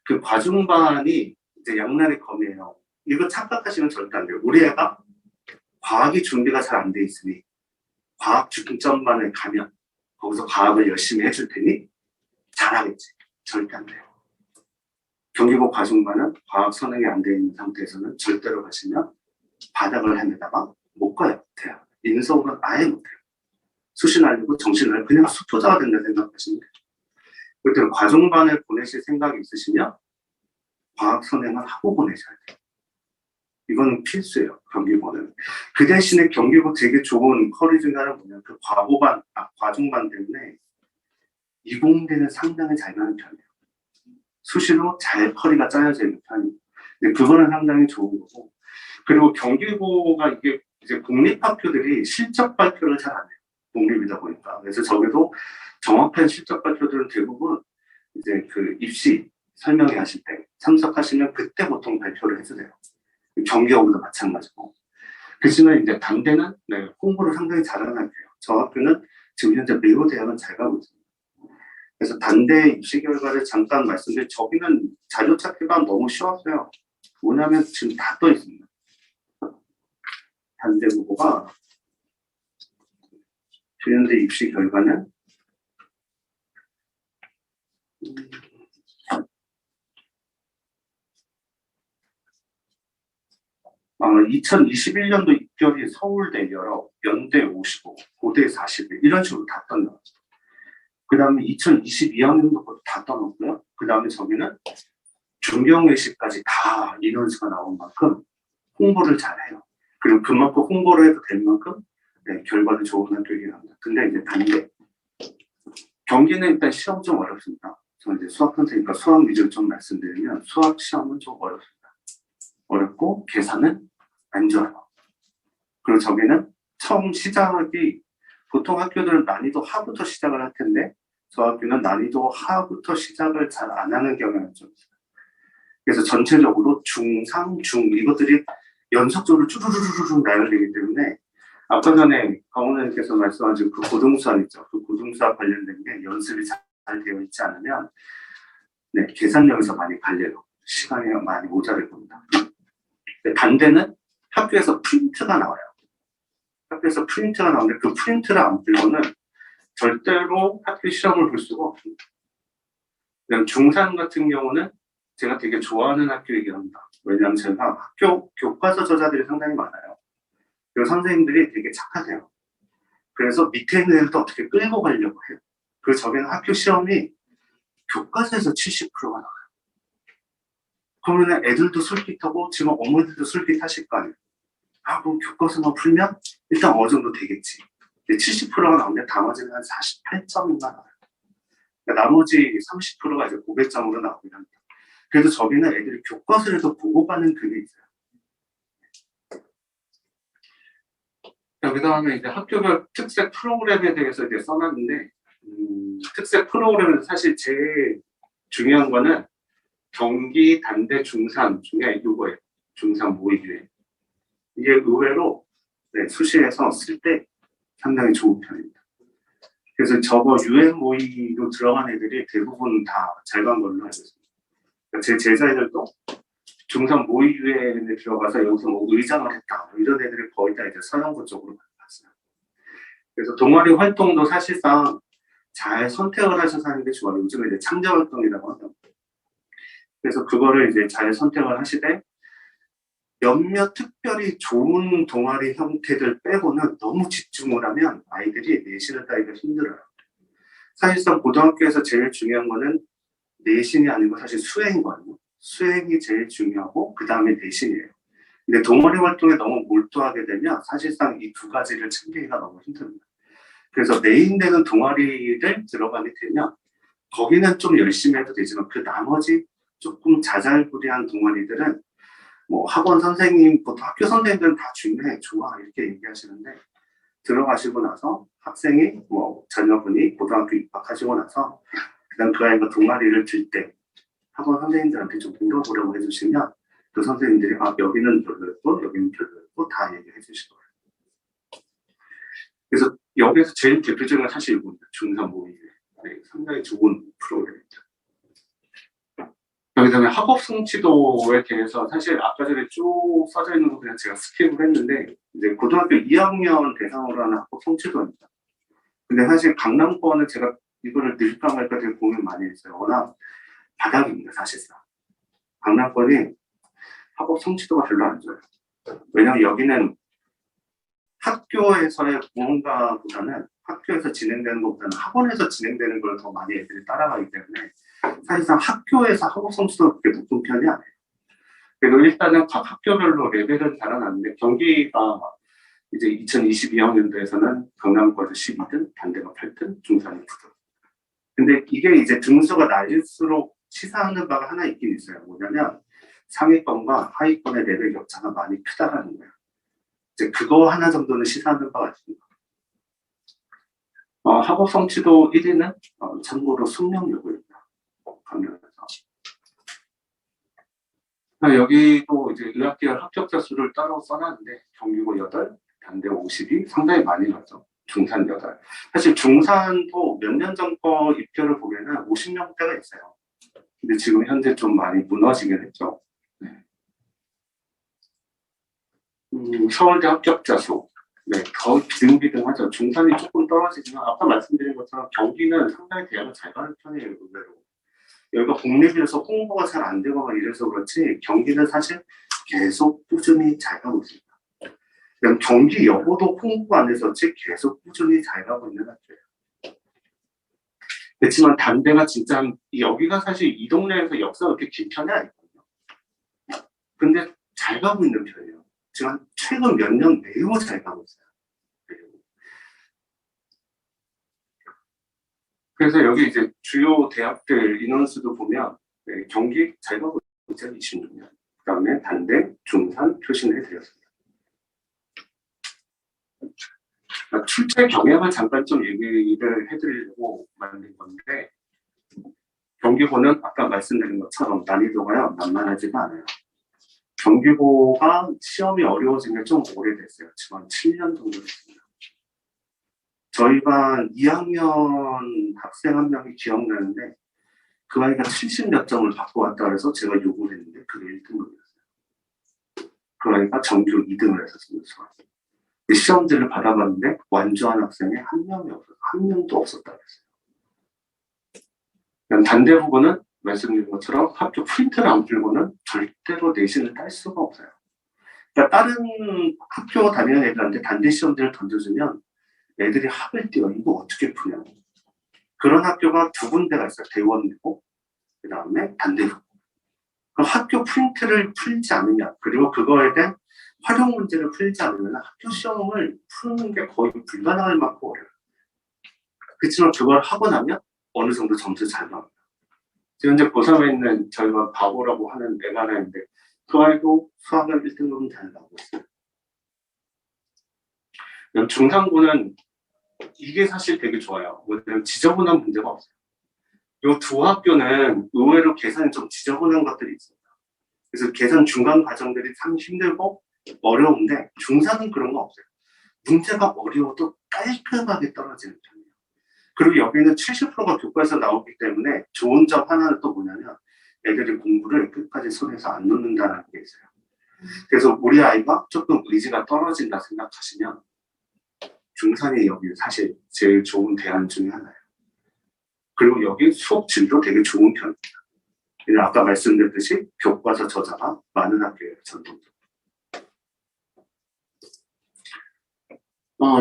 그 과중반이 이제 양날의 검이에요. 이거 착각하시면 절대 안 돼요. 우리 애가 과학이 준비가 잘 안 돼 있으니 과학 중점반에 가면 거기서 과학을 열심히 해줄 테니 잘하겠지. 절대 안 돼요. 경기고 과중반은 과학 선행이 안 돼 있는 상태에서는 절대로 가시면 바닥을 헤매다가 못 가요. 대학. 인서울은 아예 못 해요. 수시 날리고 정시 날리고 그냥 수포자가 된다 생각하시면 돼요. 그때 과중반을 보내실 생각이 있으시면 과학 선행을 하고 보내셔야 돼요. 이건 필수예요. 경기고는. 그 대신에 경기고 되게 좋은 커리 중에 하나는 뭐냐면 그 과중반 때문에 이공대는 상당히 잘 가는 편이에요. 수시로 잘 커리가 짜여져 있는 편이에요. 근데 그거는 상당히 좋은 거고. 그리고 경기고가 이게 이제 공립학교들이 실적 발표를 잘 안 해요. 공립이다 보니까. 그래서 저기도 정확한 실적 발표들은 대부분 이제 그 입시 설명회 하실 때 참석하시면 그때 보통 발표를 해주세요. 경기하고도 마찬가지고. 그렇지만 이제 단대는 네, 홍보를 상당히 잘하는 학교예요. 저 학교는 지금 현재 매우 대학은 잘 가고 있습니다. 그래서 단대 입시 결과를 잠깐 말씀드릴 저기는 자료 찾기가 너무 쉬웠어요. 뭐냐면 지금 다 떠 있습니다. 단대 후보가 현재 입시 결과는 2021년도 입결이 서울대 열어, 연대 55, 고대 41 이런 식으로 다 떠나왔어요. 그 다음에 2022학년도 것도 다 떠났고요. 그 다음에 저기는 중경외시까지 다 인원수가 나온 만큼 홍보를 잘해요. 그리고 그만큼 홍보를 해도 될 만큼 네, 결과는 좋은 학교이긴 합니다. 근데 이제 단대 경기는 일단 시험 좀 어렵습니다. 저는 이제 수학 선생님과 수학 위주로 좀 말씀드리면 수학 시험은 좀 어렵습니다. 어렵고 계산은 안 좋아요. 그리고 저기는 처음 시작이 보통 학교들은 난이도 하부터 시작을 할 텐데 저 학교는 난이도 하부터 시작을 잘 안 하는 경향이 좀 있어요. 그래서 전체적으로 중, 상, 중 이것들이 연속적으로 쭈루루루루 나열되기 때문에 아까 전에 강원장님께서 말씀하신 그 고등수학 있죠. 그 고등수학 관련된 게 연습이 잘 되어 있지 않으면 네, 계산력에서 많이 갈려요. 시간이 많이 모자랄 겁니다. 반대는 학교에서 프린트가 나와요. 학교에서 프린트가 나오는데 그 프린트를 안 들고는 절대로 학교 시험을 볼 수가 없습니다. 그냥 중산 같은 경우는 제가 되게 좋아하는 학교이긴 합니다. 왜냐하면 제가 학교 교과서 저자들이 상당히 많아요. 그리고 선생님들이 되게 착하세요. 그래서 밑에 있는 애들도 어떻게 끌고 가려고 해요. 그리고 저기는 학교 시험이 교과서에서 70%가 나와요. 그러면 애들도 솔깃하고 지금 어머니들도 솔깃하실 거 아니에요. 아, 그럼 교과서만 풀면 일단 어느 정도 되겠지. 70%가 나오는데 나머지는 한 48점인가 나와요. 그러니까 나머지 30%가 이제 고배점으로 나오긴 합니다. 그래도 저기는 애들이 교과서에서 보고 가는 그게 있어요. 그 다음에 이제 학교별 특색 프로그램에 대해서 이제 써놨는데, 특색 프로그램은 사실 제일 중요한 거는 경기, 단대, 중산 중에 이거예요. 중산 모의규칙. 이게 의외로 네, 수시에서 쓸 때 상당히 좋은 편입니다. 그래서 저거 유엔 모의로 들어간 애들이 대부분 다 잘 간 걸로 알고 있습니다. 제 제자애들도 중산 모의 유엔에 들어가서 여기서 뭐 의장을 했다 이런 애들이 거의 다 이제 서영고 쪽으로 갔어요. 그래서 동아리 활동도 사실상 잘 선택을 하셔서 하는 게 좋아요. 요즘에 이제 창작 활동이라고 하죠. 그래서 그거를 이제 잘 선택을 하시되 몇몇 특별히 좋은 동아리 형태들 빼고는 너무 집중을 하면 아이들이 내신을 따기가 힘들어요. 사실상 고등학교에서 제일 중요한 거는 내신이 아니고 사실 수행이거든요. 수행이 제일 중요하고 그 다음에 내신이에요. 근데 동아리 활동에 너무 몰두하게 되면 사실상 이 두 가지를 챙기기가 너무 힘듭니다. 그래서 메인되는 동아리를 들어가게 되면 거기는 좀 열심히 해도 되지만 그 나머지 조금 자잘부리한 동아리들은 뭐 학원 선생님, 보통 학교 선생님들은 다 중요해, 좋아 이렇게 얘기하시는데 들어가시고 나서 학생이 뭐 자녀분이 고등학교 입학하시고 나서 그다음 그 아이가 동아리를 들 때 학원 선생님들한테 좀 물어보려고 해주시면 그 선생님들이 여기는 별로였고 여기는 별로였고 다 얘기해 주시더라고요. 그래서 여기서 제일 대표적인 건 사실 이겁니다. 중3 모의. 네, 상당히 좋은 프로그램입니다. 그다음에 학업 성취도에 대해서 사실 아까 전에 쭉 써져 있는 거 그냥 제가 스킵을 했는데 이제 고등학교 2학년 대상으로 하는 학업 성취도입니다. 근데 사실 강남권은 제가 이거를 늘까 말까 되게 고민 많이 했어요. 워낙 바닥입니다, 사실상. 강남권이 학업 성취도가 별로 안 좋아요. 왜냐면 여기는 학교에서의 무언가보다는 학교에서 진행되는 것보다는 학원에서 진행되는 걸 더 많이 애들이 따라가기 때문에 사실상 학교에서 학업 성취도가 그렇게 높은 편이 아니에요. 그래도 일단은 각 학교별로 레벨은 달아났는데 경기가 이제 2022학년도에서는 강남권에서 12등, 단대가 8등, 중산이 9등. 근데 이게 이제 등수가 낮을수록 시사하는 바가 하나 있긴 있어요. 뭐냐면 상위권과 하위권의 레벨 격차가 많이 크다라는 거예요. 이제 그거 하나 정도는 시사하는 바가 있습니다. 학업 성취도 1위는 참고로 숙명여고입니다. 강남에서. 여기도 이제 의학계열 합격자 수를 따로 써놨는데 경기고 8, 단대 52 상당히 많이 났죠. 중산 8. 사실 중산도 몇 년 전 거 입결을 보면은 50명대가 있어요. 근데 지금 현재 좀 많이 무너지긴 했죠. 네. 서울대 합격자 수. 네, 더 비등비등하죠. 중산이 조금 떨어지지만 아까 말씀드린 것처럼 경기는 상당히 대학을 잘 가는 편이에요, 의외로. 여기가 공립이라서 홍보가 잘 안 되거나 이래서 그렇지 경기는 사실 계속 꾸준히 잘 가고 있습니다. 그냥 경기 여고도 홍보가 안 돼서지 계속 꾸준히 잘 가고 있는 학교예요. 그렇지만 단대가 진짜 여기가 사실 이 동네에서 역사가 그렇게 긴 편이 아니거든요. 근데 잘 가고 있는 편이에요. 지금 최근 몇 년 매우 잘 가고 있어요. 그래서 여기 이제 주요 대학들 인원수도 보면 경기 잘 가고 있죠. 26년. 그 다음에 단대, 중산 표시를 해드렸습니다. 출제 경향을 잠깐 좀 얘기를 해드리려고 만든 건데 경기고는 아까 말씀드린 것처럼 난이도가요 만만하지가 않아요. 경기고가 시험이 어려워진 게 좀 오래됐어요. 지금 한 7년 정도 됐습니다. 저희 반 2학년 학생 한 명이 기억나는데 그 아이가 70몇 점을 받고 왔다 그래서 제가 요구를 했는데 그게 1등급이었어요. 그 아이가 정규 2등을 해서 지냈어요. 시험지를 받아봤는데 완주한 학생이 한 명도 없었다 그랬어요. 단대 부분은 말씀드린 것처럼 학교 프린트를 안 풀고는 절대로 내신을 딸 수가 없어요. 그러니까 다른 학교 다니는 애들한테 단대 시험지를 던져주면 애들이 학을 띄워 이거 어떻게 푸냐고. 그런 학교가 두 군데가 있어요. 대원이고 그 다음에 단대고. 그 학교 프린트를 풀지 않으면 그리고 그거에 대한 활용 문제를 풀지 않으면 학교 시험을 푸는 게 거의 불가능할 만큼 어려워요. 그렇지만 그걸 하고 나면 어느 정도 점수 잘 나옵니다. 지금 현재 고3에 있는 저희가 바보라고 하는 애가 하나 있는데 그 아이도 수학을 1등급은 잘 나오고 있어요. 중상고는 이게 사실 되게 좋아요. 왜냐면 지저분한 문제가 없어요. 이 두 학교는 의외로 계산이 좀 지저분한 것들이 있습니다. 그래서 계산 중간 과정들이 참 힘들고 어려운데 중산은 그런 거 없어요. 문제가 어려워도 깔끔하게 떨어지는 편이에요. 그리고 여기는 70%가 교과에서 나오기 때문에 좋은 점 하나는 또 뭐냐면 애들이 공부를 끝까지 손에서 안 놓는다는 게 있어요. 그래서 우리 아이가 조금 의지가 떨어진다 생각하시면 중산이 여기 사실 제일 좋은 대안 중에 하나예요. 그리고 여기 수업 질도 되게 좋은 편입니다. 아까 말씀드렸듯이 교과서 저자가 많은 학교예요, 전통적으로.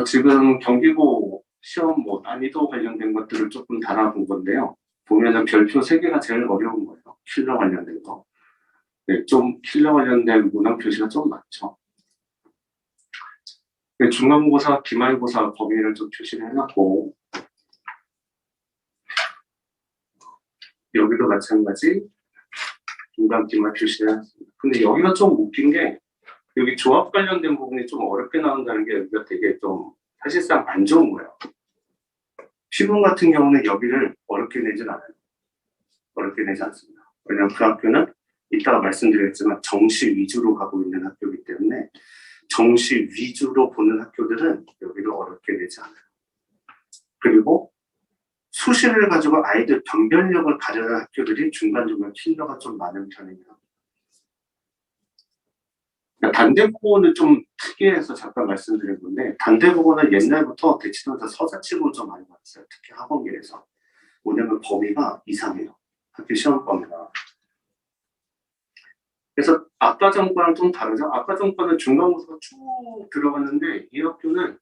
지금 경기고 시험 난이도 관련된 것들을 조금 달아본 건데요. 보면은 별표 3개가 제일 어려운 거예요. 킬러 관련된 거. 네, 좀 킬러 관련된 문항 표시가 좀 많죠. 네, 중간고사, 기말고사 범위를 좀 표시를 해놨고, 여기도 마찬가지 중간 기말 표시를 해놨습니다. 근데 여기가 좀 웃긴 게, 여기 조합 관련된 부분이 좀 어렵게 나온다는 게 여기가 되게 좀 사실상 안 좋은 거예요. 시문 같은 경우는 여기를 어렵게 내진 않아요. 어렵게 내지 않습니다. 왜냐하면 그 학교는 이따가 말씀드렸지만 정시 위주로 가고 있는 학교이기 때문에 정시 위주로 보는 학교들은 여기를 어렵게 내지 않아요. 그리고 수시를 가지고 아이들 변별력을 가르는 학교들이 중간중간 킬러가 좀 많은 편이에요. 단대국어는 좀 특이해서 잠깐 말씀드린 건데, 단대국어는 옛날부터 대치동에서 서자치고 좀 많이 봤어요. 특히 학원계에서. 뭐냐면 범위가 이상해요. 학교 시험 범위가. 그래서 아까 전과랑 좀 다르죠? 아까 전과는 중간고사가 쭉 들어갔는데, 이 학교는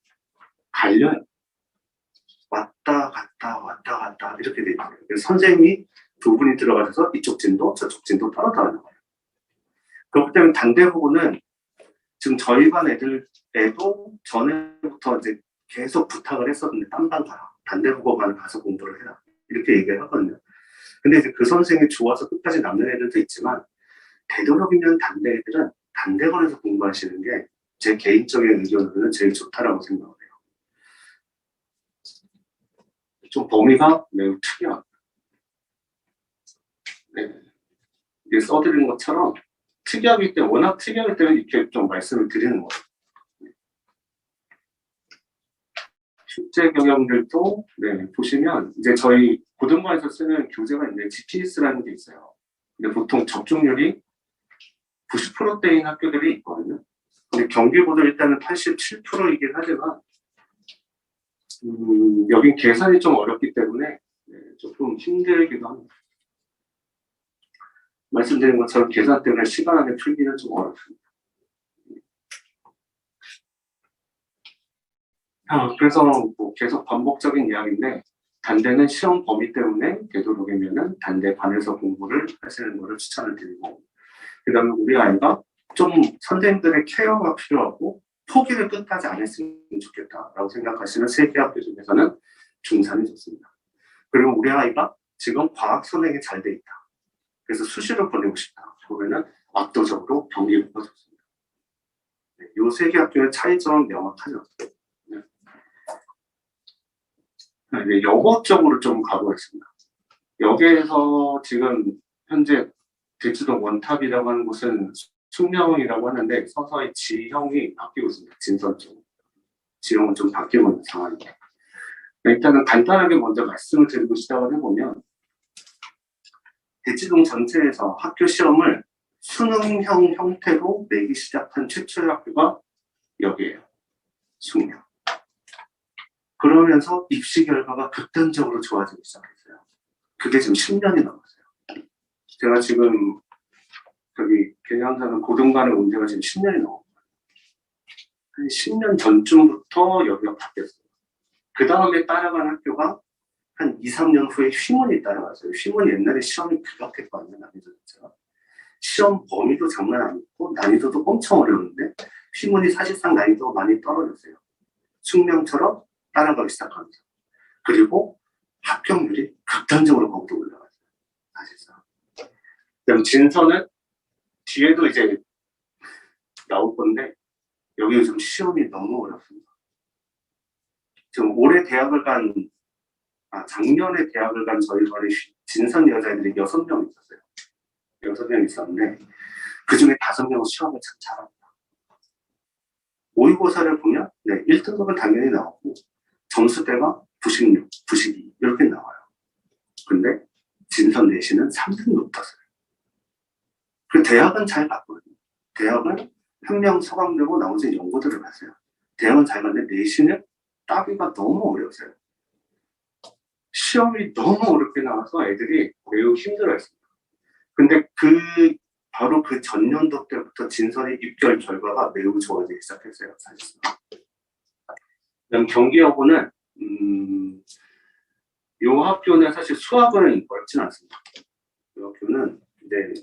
갈려요. 왔다 갔다 왔다 갔다 이렇게 돼 있어요. 그래서 선생님이 두 분이 들어가셔서 이쪽 진도 저쪽 진도 따라다니는 거예요. 그렇기 때문에 단대국어는 지금 저희 반 애도 전에부터 이제 계속 부탁을 했었는데 딴반 가라. 단대국어반을 가서 공부를 해라. 이렇게 얘기를 하거든요. 근데 이제 그 선생님이 좋아서 끝까지 남는 애들도 있지만 되도록이면 단대 애들은 단대관에서 공부하시는 게 제 개인적인 의견으로는 제일 좋다라고 생각을 해요. 좀 범위가 매우 특이합니다. 네. 이게 써드린 것처럼 특이하기 때문에 워낙 특이하기 때문에 이렇게 좀 말씀을 드리는 거예요. 숙제 경영들도 네, 보시면 이제 저희 고등부에서 쓰는 교재가 있는데 GPS라는 게 있어요. 근데 보통 적중률이 90%대인 학교들이 있거든요. 근데 경기고도 일단은 87%이긴 하지만 여긴 계산이 좀 어렵기 때문에 네, 조금 힘들기도 합니다. 말씀드린 것처럼 계산 때문에 시간 안에 풀기는 좀 어렵습니다. 그래서 뭐 계속 반복적인 이야기인데 단대는 시험 범위 때문에 되도록이면은 단대 반에서 공부를 하시는 것을 추천을 드리고, 그 다음에 우리 아이가 좀 선생님들의 케어가 필요하고 포기를 끝까지 안 했으면 좋겠다라고 생각하시는 세개 학교 중에서는 중산이 좋습니다. 그리고 우리 아이가 지금 과학 선행이 잘 돼 있다. 그래서 수시로 보내고 싶다. 그러면은 압도적으로 경기고가 좋습니다. 네, 이 세 개 학교의 차이점은 명확하죠. 네. 네, 영어 쪽으로 좀 가보겠습니다. 여기에서 지금 현재 대치동 원탑이라고 하는 곳은 숙명이라고 하는데 서서히 지형이 바뀌고 있습니다. 진선 쪽. 지형은 좀 바뀌고 있는 상황입니다. 일단은 간단하게 먼저 말씀을 드리고 시작을 해보면 대치동 전체에서 학교 시험을 수능형 형태로 내기 시작한 최초의 학교가 여기에요. 숙명. 그러면서 입시 결과가 극단적으로 좋아지기 시작했어요. 그게 지금 10년이 넘었어요. 제가 지금 저기 개념사는 고등반에 온 지가 지금 10년이 넘었어요. 한 10년 전쯤부터 여기가 바뀌었어요. 그 다음에 따라간 학교가 한 2, 3년 후에 휘문이 따라갔어요. 휘문이 옛날에 시험이 극악했거든요. 난이도 자체가. 시험 범위도 장난 아니고 난이도도 엄청 어려운데 휘문이 사실상 난이도가 많이 떨어졌어요. 숙명처럼 따라가기 시작하면서. 그리고 합격률이 극단적으로 거기도 올라갔어요. 사실상. 그럼 진서는 뒤에도 이제 나올 건데 여기 요즘 시험이 너무 어렵습니다. 지금 올해 대학을 작년에 대학을 간 저희 반에 진선 여자애들이 6명 있었어요. 6명 있었는데 그 중에 5명은 시험을 참 잘합니다. 모의고사를 보면 1등급은 당연히 나오고 점수대가 96, 92 이렇게 나와요. 근데 진선 내신은 3등급 떴어요. 그 대학은 잘 봤거든요. 대학은 한 명 서강되고 나머지 연고들을 봤어요. 대학은 잘 봤는데 내신을 따기가 너무 어려웠어요. 시험이 너무 어렵게 나와서 애들이 매우 힘들어했습니다. 근데 바로 그 전년도 때부터 진선의 입결 결과가 매우 좋아지기 시작했어요. 사실상. 그다음 경기여고는 이 학교는 사실 수학은 어렵진 않습니다. 이 학교는 이제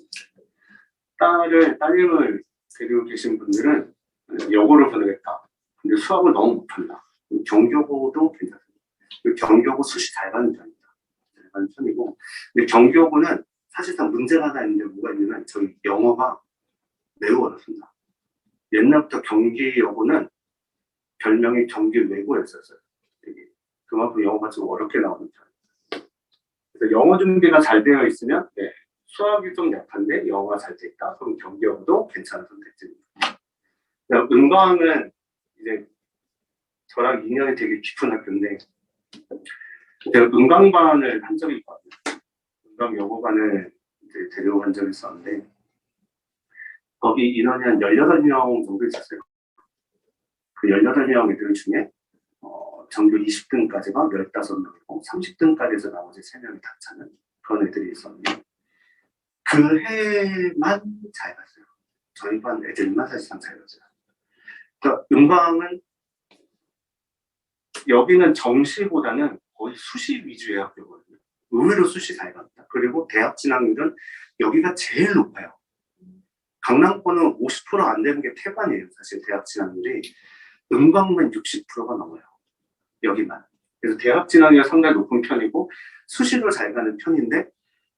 따님을 데리고 계신 분들은 여고를 보내겠다. 근데 수학을 너무 못한다. 경교고도 괜찮습니다. 경교고 수시 잘 가는 편입니다. 잘 가는 편이고, 근데 경교고는 사실상 문제가 하나 있는데 뭐가 있냐면 저희 영어가 매우 어렵습니다. 옛날부터 경기여고는 별명이 경기 외고였었어요. 되게 그만큼 영어가 좀 어렵게 나오는 편. 그래서 영어 준비가 잘 되어 있으면 네, 수학이 좀 약한데 영어가 잘 돼 있다. 그럼 경기여고도 괜찮은 선택지입니다. 은광은 이제 저랑 인연이 되게 깊은 학교인데 제가 은광반을 한 적이 있거든요. 은광여고반을 이제 데려간 적이 있었는데 거기 인원이 한 18명 정도 있었어요. 그 18명 애들 중에 전교 20등까지가 15명이고 30등까지에서 나머지 3명이 다 차는 그런 애들이 있었는데 그 해만 잘 갔어요. 저희 반 애들만 사실상 잘 갔어요. 그러니까 은광은 여기는 정시보다는 거의 수시 위주의 학교거든요. 의외로 수시 잘 갔다. 그리고 대학 진학률은 여기가 제일 높아요. 강남권은 50%안 되는 게 태반이에요. 사실 대학 진학률이. 은광만 60%가 넘어요. 여기만. 그래서 대학 진학률이 상당히 높은 편이고 수시로 잘 가는 편인데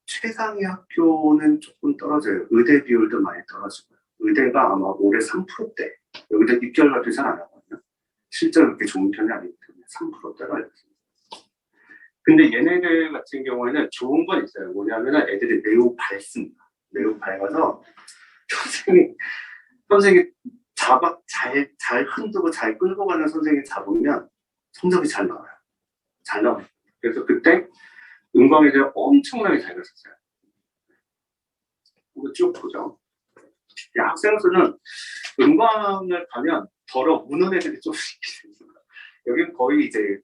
최상위 학교는 조금 떨어져요. 의대 비율도 많이 떨어지고요. 의대가 아마 올해 3%대. 여기다 입결 발표 잘 안 하거든요. 실제로 그렇게 좋은 편이 아니기 때문에 3%대가 있습니다. 근데 얘네들 같은 경우에는 좋은 건 있어요. 뭐냐면 애들이 매우 밝습니다. 매우 밝아서 선생님이 잘 흔들고 잘 끌고 가는 선생님이 잡으면 성적이 잘 나와요. 잘 나와요. 그래서 그때 은광 애들 엄청나게 잘 갔었어요. 이거 쭉 보죠. 학생 수는 은광을 가면 더러 우는 애들이 좀 있습니다. 여기는 거의 이제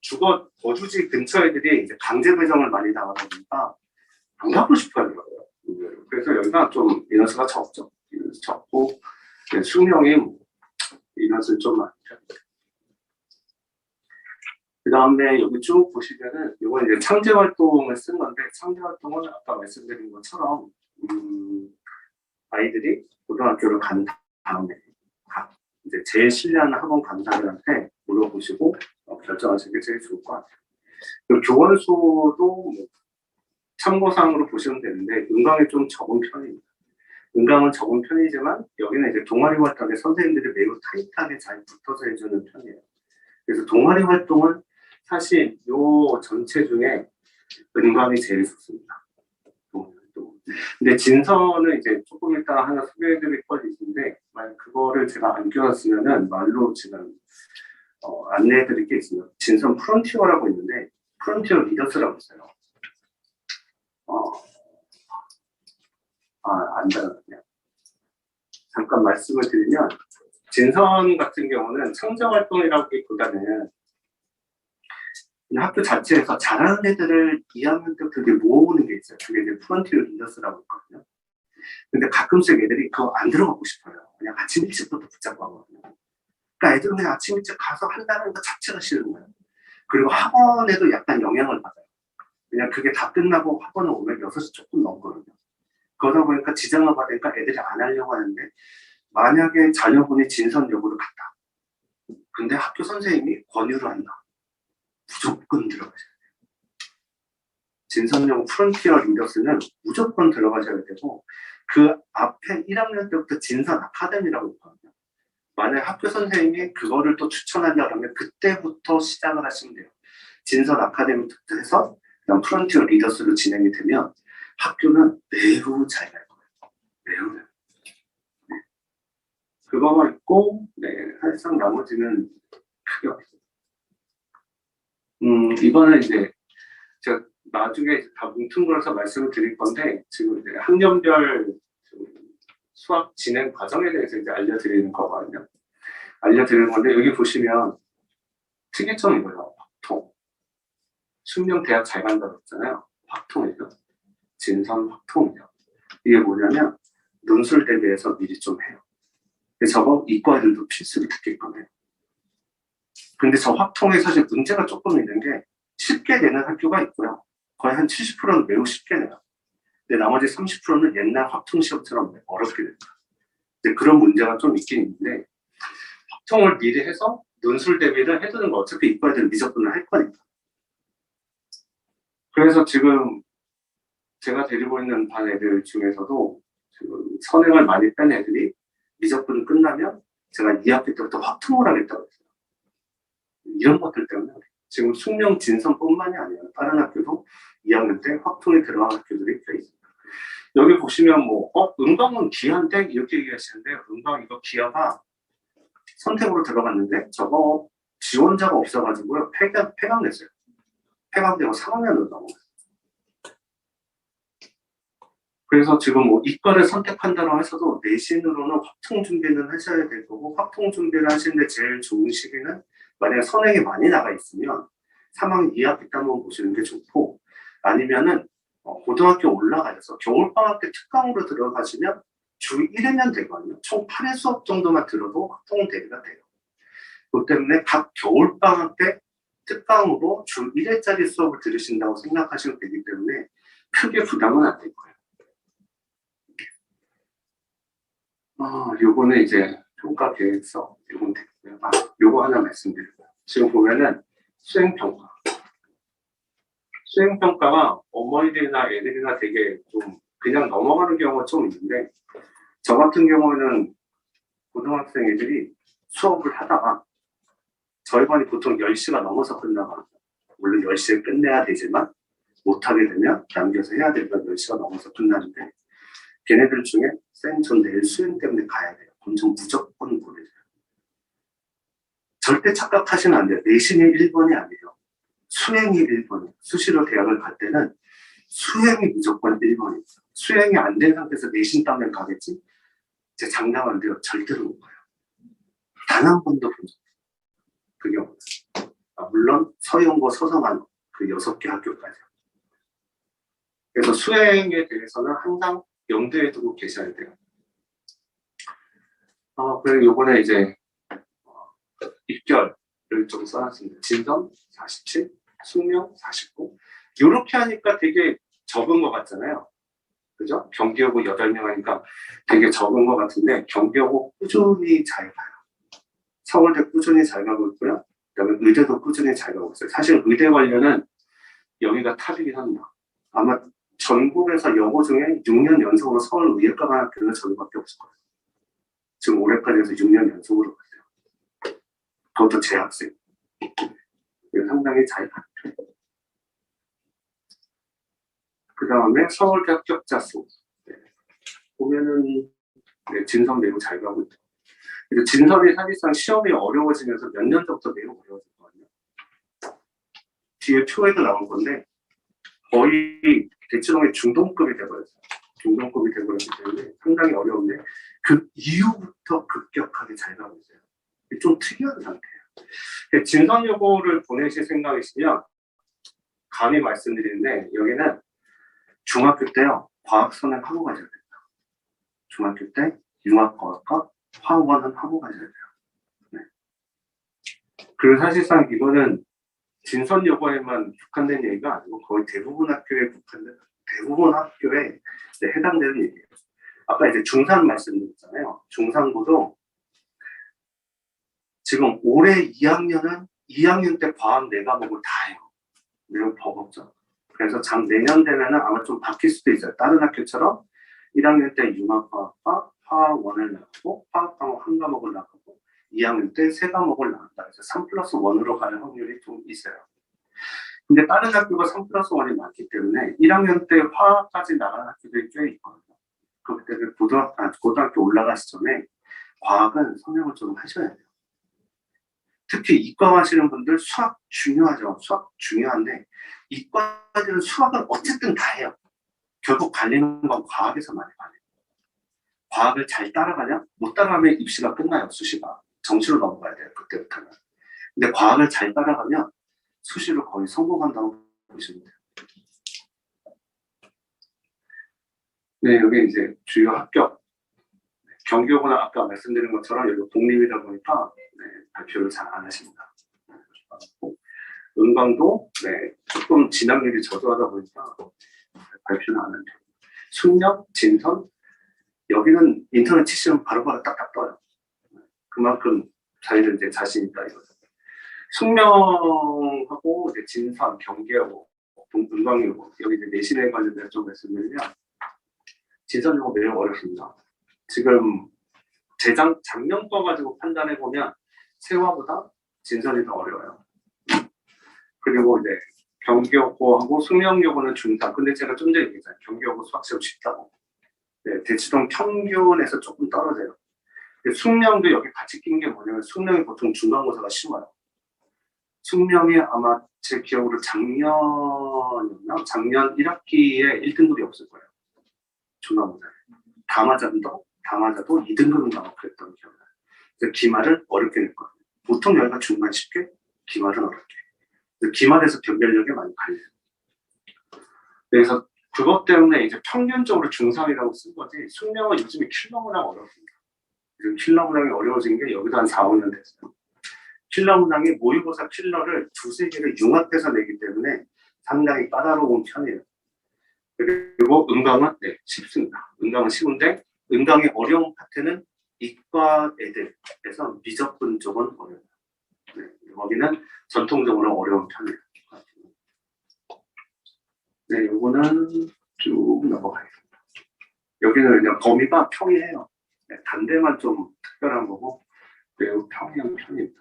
거주지 근처 애들이 이제 강제 배정을 많이 당하다 보니까 안 가고 싶어 하더라고요. 그래서 여기가 좀 인원수가 적죠. 인원수 적고 수명이 인원수 좀 많죠. 그 다음에 여기 쭉 보시면은 이건 이제 창제 활동을 쓴 건데 창제 활동은 아까 말씀드린 것처럼 아이들이 고등학교를 간 다음에 이제 제일 신뢰하는 학원 강사들한테 물어보시고 결정하시는 게 제일 좋을 것 같아요. 그리고 교원수도 뭐 참고사항으로 보시면 되는데 은광이 좀 적은 편입니다. 은광은 적은 편이지만 여기는 이제 동아리 활동에 선생님들이 매우 타이트하게 잘 붙어서 해주는 편이에요. 그래서 동아리 활동은 사실 요 전체 중에 은광이 제일 좋습니다. 근데 진선은 이제 조금 이따 하나 소개해드릴 건 있는데 만약 그거를 제가 안 껴놨으면은 말로 지금 안내해드릴 게 있습니다. 진선 프론티어라고 있는데 프론티어 리더스라고 있어요. 안 되거든요. 잠깐 말씀을 드리면 진선 같은 경우는 청정활동이라기보다는 학교 자체에서 잘하는 애들을 2학년 때부터 이렇게 모으는 게 있어요. 그게 이제 프론티어 리더스라고 있거든요. 근데 가끔씩 애들이 그거 안 들어가고 싶어요. 그냥 아침 일찍부터 붙잡고 하거든요. 그러니까 애들은 그냥 아침 일찍 가서 한다는 것 자체가 싫은 거예요. 그리고 학원에도 약간 영향을 받아요. 그냥 그게 다 끝나고 학원에 오면 6시 조금 넘거든요. 그러다 보니까 지장을 받으니까 애들이 안 하려고 하는데 만약에 자녀분이 진선 여고를 갔다. 근데 학교 선생님이 권유를 한다. 무조건 들어가셔야 돼요. 진선여고 프론티어 리더스는 무조건 들어가셔야 되고 그 앞에 1학년 때부터 진선 아카데미라고 있거든요. 만약 학교 선생님이 그거를 또 추천한다 그러면 그때부터 시작을 하시면 돼요. 진선 아카데미부터 해서 그냥 프론티어 리더스로 진행이 되면 학교는 매우 잘 갈 거예요. 매우. 네. 그거가 있고, 네, 사실상 나머지는 크게 없어요. 이거는 이제 제가 나중에 다 뭉뚱그려서 말씀을 드릴 건데 지금 이제 학년별 수학 진행 과정에 대해서 이제 알려드리는 거거든요. 알려드리는 건데 여기 보시면 특이점이 뭐예요? 확통. 숙명 대학 잘 간다고 했잖아요. 확통이죠. 진선 확통이죠. 이게 뭐냐면 논술 대비해서 미리 좀 해요. 저거 이과 애들도 필수로 듣겠거든요. 해요. 근데 저 확통에 사실 문제가 조금 있는 게 쉽게 내는 학교가 있고요. 거의 한 70%는 매우 쉽게 내요. 근데 나머지 30%는 옛날 확통 시험처럼 어렵게 된다. 이제 그런 문제가 좀 있긴 있는데 확통을 미리 해서 논술 대비를 해두는 거 어차피 이과애들은 미적분을 할 거니까. 그래서 지금 제가 데리고 있는 반 애들 중에서도 지금 선행을 많이 뺀 애들이 미적분 끝나면 제가 2학기 때부터 확통을 하겠다고 했어요. 이런 것들 때문에 지금 숙명 진성뿐만이 아니라 다른 학교도 2학년 때 확통이 들어간 학교들이 꽤 있습니다. 여기 보시면 뭐 은광은 기한데 이렇게 얘기하시는데 은광 이거 기하가 선택으로 들어갔는데 저거 지원자가 없어가지고요 폐강됐어요. 폐강되고 3학년으로 넘어갔어요. 그래서 지금 뭐 이과를 선택한다고 해서도 내신으로는 확통 준비는 하셔야 될 거고 확통 준비를 하시는데 제일 좋은 시기는 만약에 선행이 많이 나가 있으면 3학년 2학기 때 한번 보시는 게 좋고 아니면은 고등학교 올라가셔서 겨울방학 때 특강으로 들어가시면 주 1회면 되거든요. 총 8회 수업 정도만 들어도 확통 대비가 돼요. 그 때문에 각 겨울방학 때 특강으로 주 1회짜리 수업을 들으신다고 생각하시면 되기 때문에 크게 부담은 안 될 거예요. 요거는 이제 평가 계획서, 요건 됐고요. 요거 하나 말씀드릴게요. 지금 보면은 수행평가. 수행평가가 어머니들이나 애들이나 되게 좀 그냥 넘어가는 경우가 좀 있는데, 저 같은 경우는 고등학생 애들이 수업을 하다가 저희 반이 보통 10시가 넘어서 끝나거든요. 물론 10시에 끝내야 되지만 못하게 되면 남겨서 해야 되면 10시가 넘어서 끝나는데 걔네들 중에 쌤, 전 내일 수행 때문에 가야 돼요. 그럼 전 무조건 보내줘요. 절대 착각하시면 안 돼요. 내신이 1번이 아니에요. 수행이 1번이에요. 수시로 대학을 갈 때는 수행이 무조건 1번이에요. 수행이 안 된 상태에서 내신 따면 가겠지? 제 장담하는데요. 절대로 못 가요. 단 한 번도 본 적 없어요. 그 경우는. 물론 서영고 서성한 그 6개 학교까지요. 그래서 수행에 대해서는 항상 염두에 두고 계셔야 돼요. 그리고 요번에 이제 입결을 좀 써놨습니다. 진선 47, 숙명 49. 이렇게 하니까 되게 적은 것 같잖아요. 그죠? 경기여고 8명 하니까 되게 적은 것 같은데 경기여고 꾸준히 잘 가요. 서울대 꾸준히 잘 가고 있고요. 그다음에 의대도 꾸준히 잘 가고 있어요. 사실 의대 관련은 여기가 탑이긴 합니다. 아마 전국에서 여고 중에 6년 연속으로 서울 의예과가 학교는 저기밖에 없을 거예요. 지금 올해까지 해서 6년 연속으로 갔어요. 그것도 재학생. 상당히 잘 갔죠. 그 다음에 서울대 합격자 수. 네. 보면은 진선 매우 잘 가고 있죠. 근데 진선이 사실상 시험이 어려워지면서 몇 년 전부터 매우 어려워졌거든요. 뒤에 표에도 나올 건데 거의 대치동의 중동급이 돼버렸어요. 중동급이 돼버렸기 때문에 상당히 어려운데 그 이후부터 급격하게 잘 가고 있어요. 좀 특이한 상태예요. 진선여고를 보내실 생각이시면 감히 말씀드리는데 여기는 중학교 때요 과학 선행하고 가셔야 됩니다. 중학교 때 융합과학과 화학원은 하고 가셔야 돼요. 네. 그리고 사실상 이거는 진선여고에만 국한된 얘기가 아니고 거의 대부분 학교에 해당되는 얘기예요. 아까 이제 중산 말씀드렸잖아요. 중산고도 지금 올해 2학년은 2학년 때 과학 4과목을 다 해요. 매우 버겁죠. 그래서 내년 되면은 아마 좀 바뀔 수도 있어요. 다른 학교처럼 1학년 때 융합과학과 화학원을 나가고 화학과목 1과목을 나가고 2학년 때 3과목을 나간다. 그래서 3+1으로 가는 확률이 좀 있어요. 근데 다른 학교가 3+1이 많기 때문에 1학년 때 화학까지 나가는 학교들이 꽤 있거든요. 그렇기 때문에 고등학교 올라가시 전에 과학은 선행을 좀 하셔야 돼요. 특히 이과 하시는 분들 수학 중요하죠. 수학 중요한데 이과들은 수학을 어쨌든 다 해요. 결국 갈리는 건 과학에서 많이 갈려요. 과학을 잘 따라가냐? 못 따라가면 입시가 끝나요. 수시가. 정시로 넘어가야 돼요. 그때부터는. 근데 과학을 잘 따라가면 수시로 거의 성공한다고 보시면 돼요. 네, 여기 이제 주요 합격. 경기여고는 아까 말씀드린 것처럼 여기 공립이다 보니까 발표를 잘 안 하십니다. 은광도 조금 진학률이 저조하다 보니까 발표는 안 하죠. 숙명, 진선, 여기는 인터넷 치시면 바로바로 딱딱 떠요. 그만큼 자기들 이제 자신 있다 이거죠. 숙명하고 이제 진선, 경계하고 은광이고 여기 이제 내신에 관련돼서 좀 말씀드리면 진선이고 매우 어렵습니다. 지금 작년 거 가지고 판단해 보면 세화보다 진선이 더 어려워요. 그리고 이제 경기여고하고 숙명여고는 중상. 근데 제가 좀 전에 얘기했잖아요. 경기여고 수학 시험 쉽다고. 네, 대치동 평균에서 조금 떨어져요. 근데 숙명도 여기 같이 낀 게 뭐냐면 숙명이 보통 중간고사가 쉬워요. 숙명이 아마 제 기억으로 작년이었나? 작년 1학기에 1등급이 없을 거예요. 중간고사에. 다 맞아도 2등급은 나고 그랬던 기억이 나요. 그래서 기말을 어렵게 낼 거예요. 보통 여기가 중간 쉽게, 기말은 어렵게. 기말에서 변별력이 많이 갈려요. 그래서 그것 때문에 이제 평균적으로 중상이라고 쓴 거지, 숙명은 요즘에 킬러문항 어렵습니다. 킬러문항이 어려워진 게 여기도 한 4, 5년 됐어요. 킬러문항이 모의고사 킬러를 두세 개를 융합해서 내기 때문에 상당히 까다로운 편이에요. 그리고 은강은 네, 쉽습니다. 은강은 쉬운데 은강의 어려운 파트는 이과 애들에서 미적분 쪽은 어려워요. 네, 거기는 전통적으로 어려운 편이에요. 네, 요거는 쭉 넘어가겠습니다. 여기는 그냥 범위가 평이해요. 네, 단대만 좀 특별한 거고 매우 평이한 편입니다.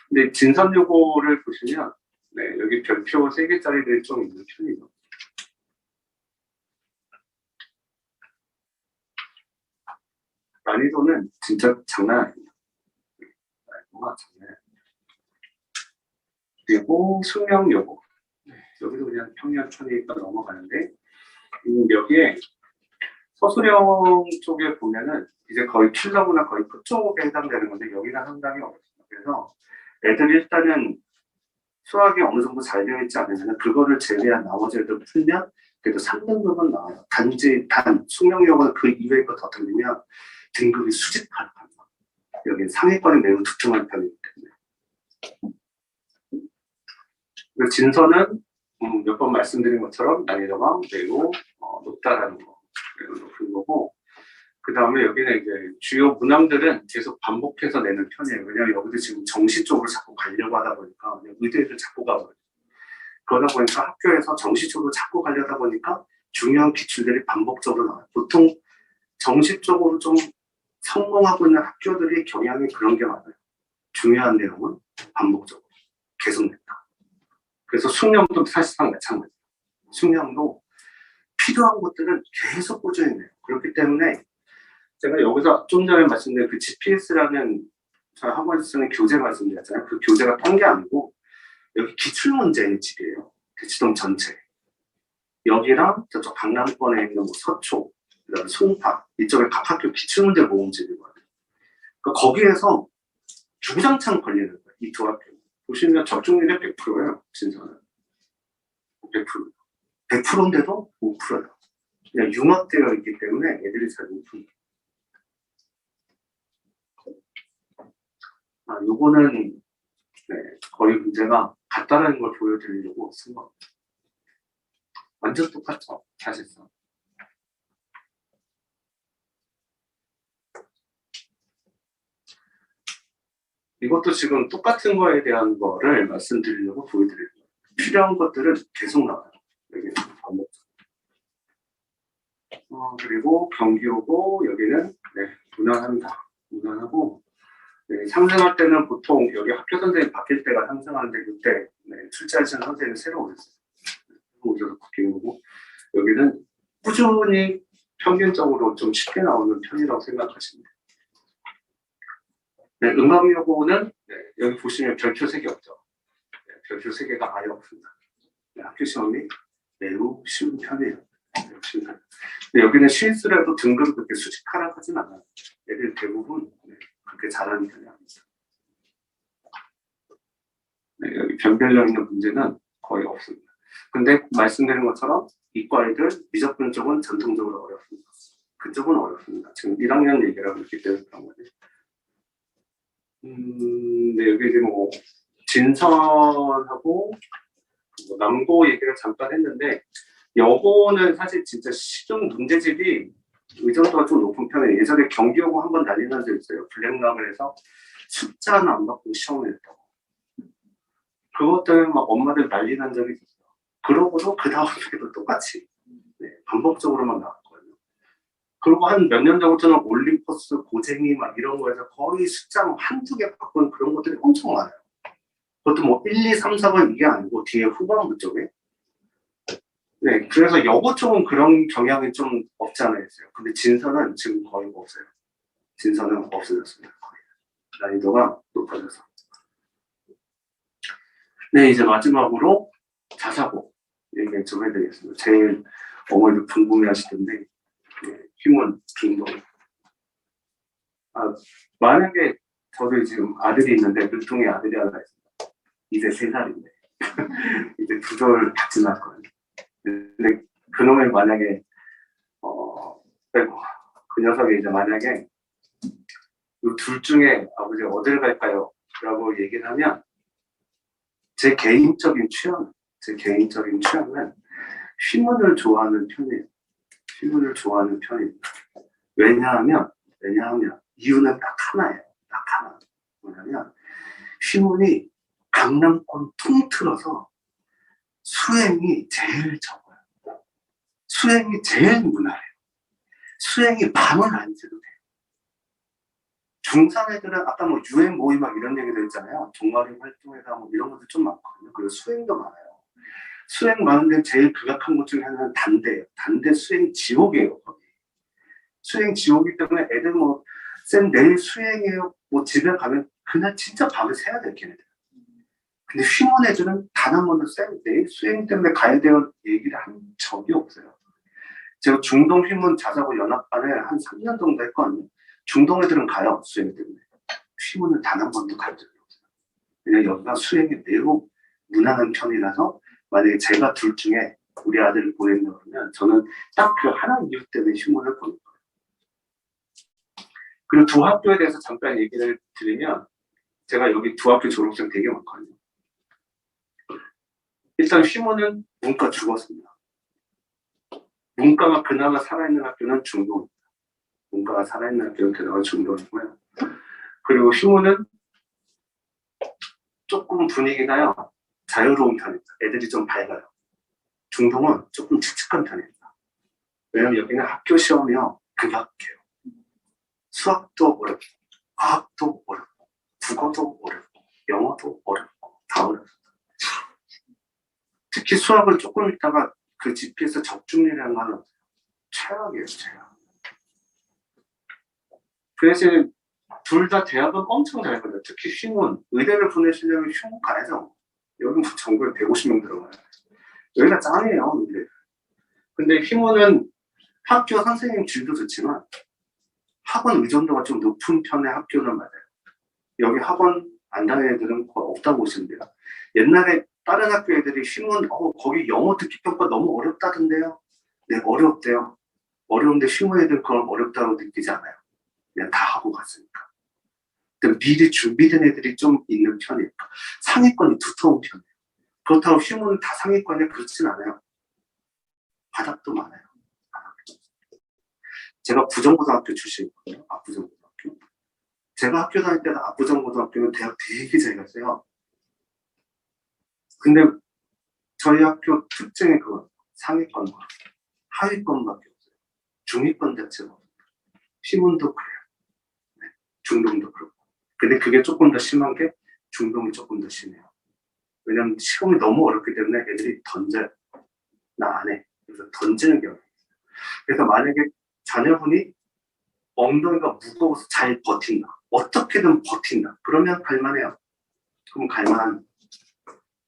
근데 진선 요거를 보시면 네, 여기 별표 3개짜리들이 좀 있는 편이죠. 난이도는 진짜 장난 아닙니다. 난이도가 장난 아닙니다. 그리고 숙명 요거. 네, 여기도 그냥 평이한 편이니까 넘어가는데 여기에 서술형 쪽에 보면은 이제 거의 킬러구나 거의 그쪽에 해당되는 건데 여기는 상당히 어렵습니다. 그래서 애들이 일단은 수학이 어느 정도 잘 되어 있지 않으면 그거를 제외한 나머지 애들 풀면 그래도 3등급은 나와요. 단지 숙명력은 그 이외의 거 더 들리면 등급이 수직하는 겁니다. 여기 상위권이 매우 두툼한 편이기 때문에. 진서는 몇 번 말씀드린 것처럼 난이도가 매우 높다라는 거, 매우 높은 거고, 그 다음에 여기는 이제 주요 문항들은 계속 반복해서 내는 편이에요. 왜냐하면 여기도 지금 정시 쪽으로 자꾸 가려고 하다 보니까 의대를 자꾸 가버려요. 그러다 보니까 학교에서 정시 쪽으로 자꾸 가려다 보니까 중요한 기출들이 반복적으로 나와요. 보통 정시 쪽으로 좀 성공하고 있는 학교들이 경향이 그런 게 많아요. 중요한 내용은 반복적으로 계속 낸다. 그래서 숙명도 사실상 마찬가지예요. 숙명도 필요한 것들은 계속 꾸준히 내요. 그렇기 때문에 제가 여기서 좀 전에 말씀드린 그 GPS라는 저희 학원에서 쓰는 교재 말씀드렸잖아요. 그 교재가 딴 게 아니고 여기 기출문제의 집이에요. 대치동 전체. 여기랑 저쪽 강남권에 있는 뭐 서초, 그다음에 송파 이쪽에 각 학교 기출문제 모음집이거든요. 그러니까 거기에서 주구장창 걸리는 거예요. 이 두 학교. 보시면 적중률이 100%예요. 진서는 100%. 100%인데도 5%예요. 그냥 융합되어 있기 때문에 애들이 잘 못 푼다. 요거는 네, 거의 문제가 같다라는 걸 보여드리려고 쓴 겁니다. 완전 똑같죠, 사실상. 이것도 지금 똑같은 거에 대한 거를 말씀드리려고 보여드릴 거예요. 필요한 것들은 계속 나와요. 여기는 반복적. 그리고 경기 오고 여기는 네, 무난합니다. 무난하고 네, 상승할 때는 보통 여기 학교 선생님 바뀔 때가 상승하는데 그때 네, 출제하시는 선생님이 새로 오셨어요. 오셔서 바뀌는 거고 여기는 꾸준히 평균적으로 좀 쉽게 나오는 편이라고 생각하시면 돼요. 네, 음악여고는 네, 여기 보시면 별표 3개 없죠. 네, 별표 3개가 아예 없습니다. 네, 학교 시험이 매우 쉬운 편이에요. 근데 여기는 실수라도 등급이 그렇게 수직하락하진 않아요. 애들 대부분 네, 그렇게 잘하는 편이 아닙니다. 네, 여기 변별력 있는 문제는 거의 없습니다. 근데 말씀드린 것처럼 이과 애들 미적분 쪽은 전통적으로 어렵습니다. 그쪽은 어렵습니다. 지금 1학년 얘기를 하고 있기 때문에 그런 거죠. 네, 여기 이제 뭐 진선하고 뭐 남고 얘기를 잠깐 했는데 요거는 사실 진짜 시중 문제집이 의존도가 좀 높은 편이에요. 예전에 경기여고 한번 난리 난 적 있어요. 블랙락을 해서 숫자는 안 받고 시험을 했다고. 그것 때문에 막 엄마들 난리 난 적이 있었어요. 그러고도 그 다음 주에도 똑같이 반복적으로만 나왔거든요. 그리고 한 몇 년 전부터는 올림퍼스, 고쟁이 막 이런 거에서 거의 숫자 한두 개 바꾸는 그런 것들이 엄청 많아요. 그것도 뭐 1, 2, 3, 4번 이게 아니고 뒤에 후반부 쪽에. 네, 그래서 여고 쪽은 그런 경향이 좀 없지 않아 있어요. 근데 진서는 지금 거의 없어요. 진서는 없어졌습니다. 거의. 난이도가 높아져서. 네, 이제 마지막으로 자사고 얘기 좀 해드리겠습니다. 제일 어머니도 궁금해 하시던데, 휴먼 중독. 만약에 저도 지금 아들이 있는데, 물통에 아들이 하나 있습니다. 이제 3살인데, 이제 2돌 같이 낳았거든요. 근데 그놈의 만약에, 빼고, 그 녀석이 이제 만약에, 이 둘 중에 아버지 어딜 갈까요? 라고 얘기를 하면, 제 개인적인 취향은 신문을 좋아하는 편이에요. 신문을 좋아하는 편입니다. 왜냐하면 이유는 딱 하나예요. 딱 하나. 뭐냐면 신문이 강남권 통틀어서 수행이 제일 적어요. 수행이 제일 무난해요. 수행이 밤을 안 새도 돼요. 중산 애들은 아까 뭐 유행 모임 막 이런 얘기도 했잖아요. 동아리 활동회가 뭐 이런 것도 좀 많거든요. 그리고 수행도 많아요. 수행 많은데 제일 극악한 것 중에 하나는 단대예요. 단대 수행 지옥이에요. 거기. 수행 지옥이기 때문에 애들 뭐 쌤 내일 수행이에요. 뭐 집에 가면 그날 진짜 밤을 새야 돼 걔네들. 근데 휘문 애들은 단 한 번도 쌤 내일 수행 때문에 가야 돼요 얘기를 한 적이 없어요. 제가 중동 휘문 자사고 연합반을 한 3년 정도 했거든요. 중동 애들은 가요 수행 때문에. 휘문은 단 한 번도 간 적이 없어요. 왜냐면 여기가 수행이 매우 무난한 편이라서 만약에 제가 둘 중에 우리 아들을 보낸다 그러면 저는 딱 그 하나 이유 때문에 휘문을 보낼 거예요. 그리고 두 학교에 대해서 잠깐 얘기를 드리면 제가 여기 두 학교 졸업생 되게 많거든요. 일단 휘문은 문과 죽었습니다. 문과가 그나마 살아있는 학교는 중동입니다. 문과가 살아있는 학교는 그나마 중동이고요. 그리고 휘문은 조금 분위기가요 자유로운 편입니다. 애들이 좀 밝아요. 중동은 조금 칙칙한 편입니다. 왜냐면 여기는 학교 시험이요 극악해요. 수학도 어렵고 과학도 어렵고 국어도 어렵고 영어도 어렵고 다 어렵습니다. 특히 수학을 조금 있다가 그 GP에서 적중률이라는 거 하나 없어요. 최악이에요, 최악. 그래서 둘 다 대학은 엄청 잘했거든요. 특히 휘문, 의대를 보내시려면 휘문 가야죠. 여기 뭐 전국에 150명 들어가요. 여기가 짱이에요, 의대. 근데 휘문은 학교 선생님 질도 좋지만 학원 의존도가 좀 높은 편의 학교는 맞아요. 여기 학원 안 다니는 애들은 거의 없다고 보시면 돼요. 옛날에 다른 학교 애들이 휘문, 거기 영어 듣기 평가 너무 어렵다던데요. 네, 어렵대요. 어려운데 휘문 애들 그걸 어렵다고 느끼지 않아요. 그냥 다 하고 갔으니까. 미리 준비된 애들이 좀 있는 편이니까. 상위권이 두터운 편이에요. 그렇다고 휘문은 다 상위권에 그렇진 않아요. 바닥도 많아요. 제가 부정고등학교 출신이거든요. 압구정고등학교. 제가 학교 다닐 때는 압구정고등학교는 대학 되게 잘 갔어요. 근데 저희 학교 특징이 그거 상위권과 하위권밖에 없어요. 중위권 자체가 없어요. 휘문도 그래요. 네. 중동도 그렇고. 근데 그게 조금 더 심한 게 중동이 조금 더 심해요. 왜냐면 시험이 너무 어렵기 때문에 애들이 던져요. 나 안 해. 그래서 던지는 경우가 있어요. 그래서 만약에 자녀분이 엉덩이가 무거워서 잘 버틴다. 어떻게든 버틴다. 그러면 갈만해요. 그럼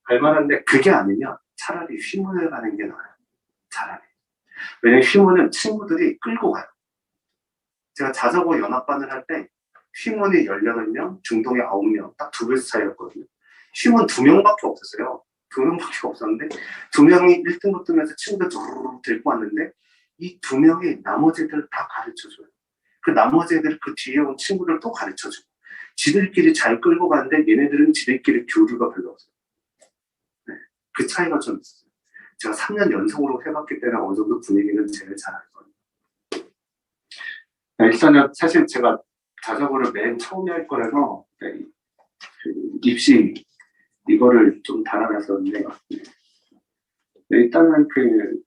갈만한데 그게 아니면 차라리 휘문을 가는 게 나아요. 차라리. 왜냐면 휘문은 친구들이 끌고 가요. 제가 자사고 연합반을 할 때 휘문이 18명, 중동이 9명, 딱 2배수 차이였거든요. 휘문 2명밖에 없었어요. 2명밖에 없었는데 2명이 1등급 뜨면서 친구들 쪼르르 데리고 왔는데 이 2명이 나머지 애들을 다 가르쳐줘요. 그 나머지 애들이 그 뒤에 온 친구를 또 가르쳐주고 지들끼리 잘 끌고 가는데 얘네들은 지들끼리 교류가 별로 없어요. 네, 그 차이가 좀 있어요. 제가 3년 연속으로 해봤기 때문에 어느 정도 분위기는 제일 잘 알거든요. 일단은 사실 제가 자사고를 맨 처음에 할 거라서 그 입시 이거를 좀 달아놨었는데 일단은 그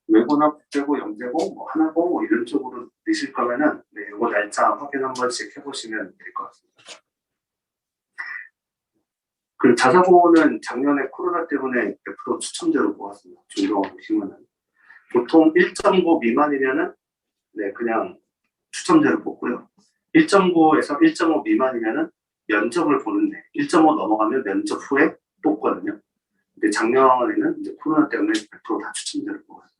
외고나 국제고, 영재고, 뭐 하나고 뭐 이런 쪽으로 내실 거면은 이거 날짜 확인 한 번씩 해보시면 될 것 같습니다. 그 자사고는 작년에 코로나 때문에 100% 추첨제로 뽑았습니다. 중도하고 힘은 보통 1.9 미만이면은 그냥 추첨제로 뽑고요. 1.9에서 1.5 미만이면은 면접을 보는데 1.5 넘어가면 면접 후에 뽑거든요. 근데 작년에는 이제 코로나 때문에 100%다 추첨제로 뽑았어요.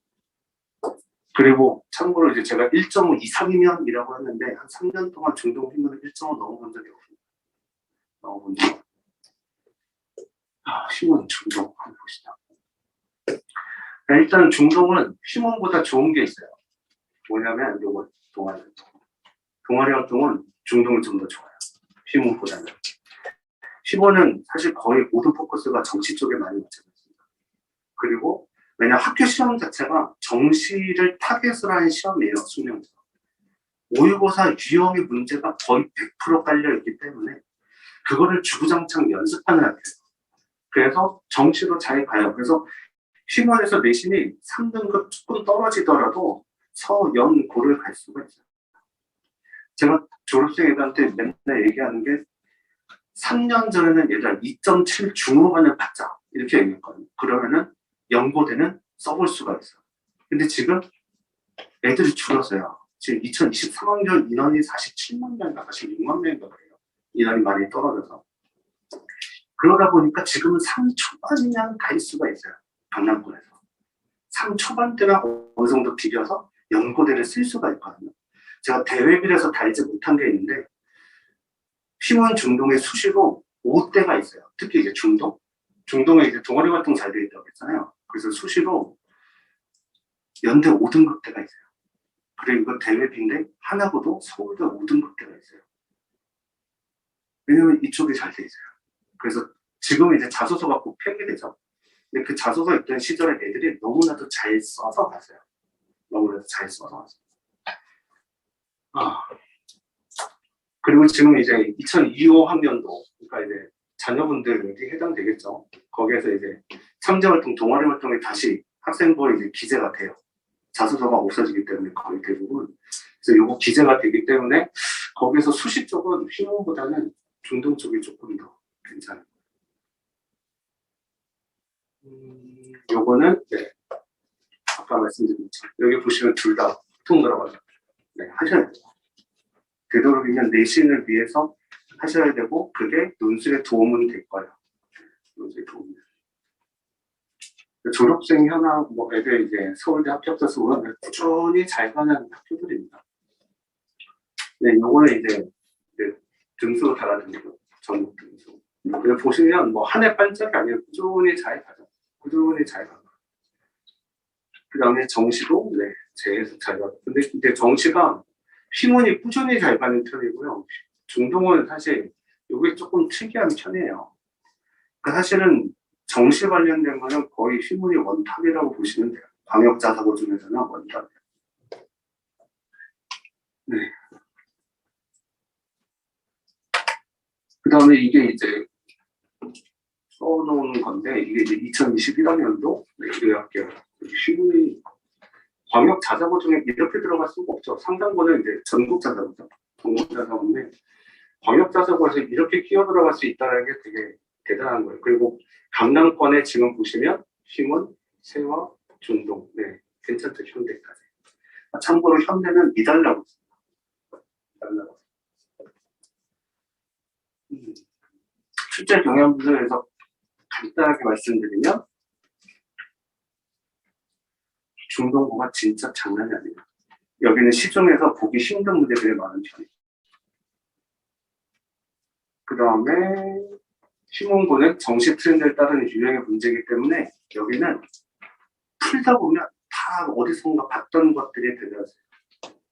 그리고 참고로 이제 제가 1.5 이상이면이라고 했는데 한 3년 동안 중동 힘은 1.5 넘어본 적이 없습니다. 넘어본 적이 없어요. 힘은 중동 한번 보시죠. 일단 중동은 힘원보다 좋은 게 있어요. 뭐냐면 요거 동아리 활동. 동아리 활동은 중동이 좀 더 좋아요. 힘원보다는. 힘원은 사실 거의 모든 포커스가 정시 쪽에 많이 맞춰져 있습니다. 그리고 왜냐 학교 시험 자체가 정시를 타겟으로 한 시험이에요. 수능에서. 모의고사 유형의 문제가 거의 100% 깔려있기 때문에 그거를 주구장창 연습하는 학교예요. 그래서 정시로 잘 가요. 그래서 힘원에서 내신이 3등급 조금 떨어지더라도 서, 연, 고를 갈 수가 있어요. 제가 졸업생 애들한테 맨날 얘기하는 게 3년 전에는 얘들아 2.7 중후반을 받자 이렇게 얘기했거든요. 그러면은 연고대는 써볼 수가 있어요. 근데 지금 애들이 줄었어요. 지금 2023학년 인원이 47만 명인가 46만 명인가 그래요. 인원이 많이 떨어져서. 그러다 보니까 지금은 3 초반이면 갈 수가 있어요. 강남권에서. 3 초반대나 어느 정도 비벼서 연고대를 쓸 수가 있거든요. 제가 대외비례서 달지 못한 게 있는데 힘원 중동의 수시로 5대가 있어요. 특히 이제 중동? 중동에 이제 동아리 활동 잘 돼 있다고 했잖아요. 그래서 수시로 연대 5등급대가 있어요. 그리고 이거 대외비인데 하나고도 서울대 5등급대가 있어요. 왜냐면 이쪽이 잘 돼 있어요. 그래서 지금 이제 자소서가 꼭 폐기되죠. 근데 그 자소서 있던 시절에 애들이 너무나도 잘 써서 갔어요. 너무나도 잘 써서 갔어요. 그리고 지금 이제 2025학년도, 그러니까 이제 자녀분들이 해당되겠죠. 거기에서 이제 참여활동, 동아리 활동에 다시 학생부에 이제 기재가 돼요. 자소서가 없어지기 때문에 거의 대부분. 그래서 이거 기재가 되기 때문에 거기서 수시 쪽은 힘원보다는 중동 쪽이 조금 더 괜찮아요. 요거는 아까 말씀드린 것처럼 여기 보시면 둘 다 통들어가죠. 하셔야 돼요. 되도록이면 내신을 위해서 하셔야 되고 그게 논술에 도움은 될 거예요. 논술에 도움이. 졸업생 현황 뭐 애들 이제 서울대 합격자수 보면 꾸준히 잘 가는 학교들입니다. 요거는 이제 등수로 달아드리고 전국 등수. 보시면 뭐 한 해 반짝이 아니라 꾸준히 잘 가죠. 꾸준히 잘 가요. 그 다음에 정시도 제에서 잘 가요. 근데 이제 정시가 힘원이 꾸준히 잘 가는 편이고요. 중동은 사실 이게 조금 특이한 편이에요. 그러니까 사실은 정시 관련된 거는 거의 힘원이 원탑이라고 보시면 돼요. 광역자사고 중에서는 원탑이에요. 그 다음에 이게 이제 써놓은 건데 이게 이제 2021학년도 의학교 힘원이 광역 자사고 중에 이렇게 들어갈 수가 없죠. 상당부는 이제 전국 자사고죠. 전국 자사고인데 광역 자사고에서 이렇게 끼어 들어갈 수 있다는 게 되게 대단한 거예요. 그리고 강남권에 지금 보시면 힘원, 세화, 중동, 괜찮죠. 현대까지. 참고로 현대는 이달라고 있습니다. 출제 경향부서에서 간단하게 말씀드리면 중동부가 진짜 장난이 아니에요. 여기는 시중에서 보기 힘든 문제들이 많은 편이에요. 그 다음에 힘원고는 정시 트렌드에 따른 유형의 문제이기 때문에 여기는 풀다 보면 다 어디선가 봤던 것들이 되더라고요.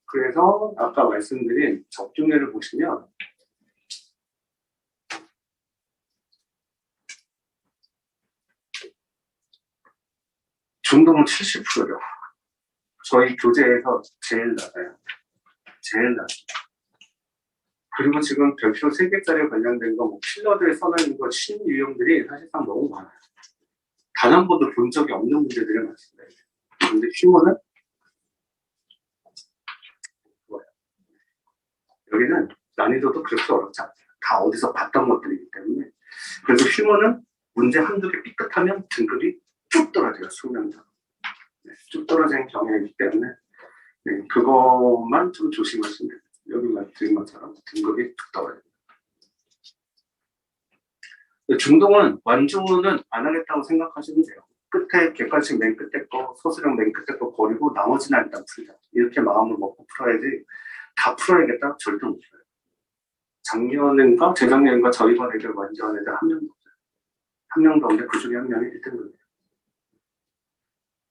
그래서 아까 말씀드린 적중률을 보시면 중동은 70%요. 저희 교재에서 제일 낮아요. 제일 낮아요. 그리고 지금 별표 3개짜리 관련된 거, 뭐 필러들에 써놓은 거, 신유형들이 사실상 너무 많아요. 단 한 번도 본 적이 없는 문제들이 많습니다. 근데 휴머는 뭐예요? 여기는 난이도도 그렇게 어렵지 않아요. 다 어디서 봤던 것들이기 때문에. 그래서 휴머는 문제 한두 개 삐끗하면 등급이 쭉 떨어져요. 수명상. 네, 쭉 떨어지는 경향이기 때문에 네, 그것만 좀 조심하시면 돼요. 여기 말씀드린 것처럼 등급이 툭 떨어져요. 중동은 완주는 안 하겠다고 생각하시면 돼요. 끝에 객관식 맨 끝에 거, 소수령 맨 끝에 거 버리고 나머지는 일단 풀자. 이렇게 마음을 먹고 풀어야지 다 풀어야겠다? 절대 못 풀어요. 작년인가 재작년인가 저희 반 애들 완주한 애들 한 명도 없어요. 한 명도 없는데 그 중에 한 명이 1등급이에요.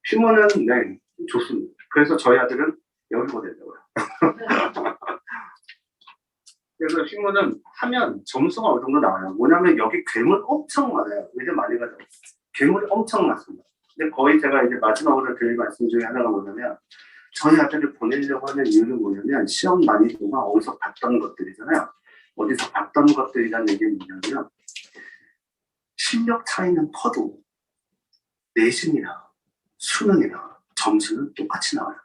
휴머는 네, 좋습니다. 그래서 저희 아들은 여기 보내려고요. 그래서 휴머는 하면 점수가 어느 정도 나와요. 뭐냐면 여기 괴물 엄청 많아요. 애들 많이 가죠. 괴물이 엄청 많습니다. 근데 거의 제가 이제 마지막으로 드릴 말씀 중에 하나가 뭐냐면 저희 아들을 보내려고 하는 이유는 뭐냐면 시험 난이도가 어디서 봤던 것들이잖아요. 어디서 봤던 것들이라는 얘기는 뭐냐면 실력 차이는 커도 내신이나 수능이나 점수는 똑같이 나와요.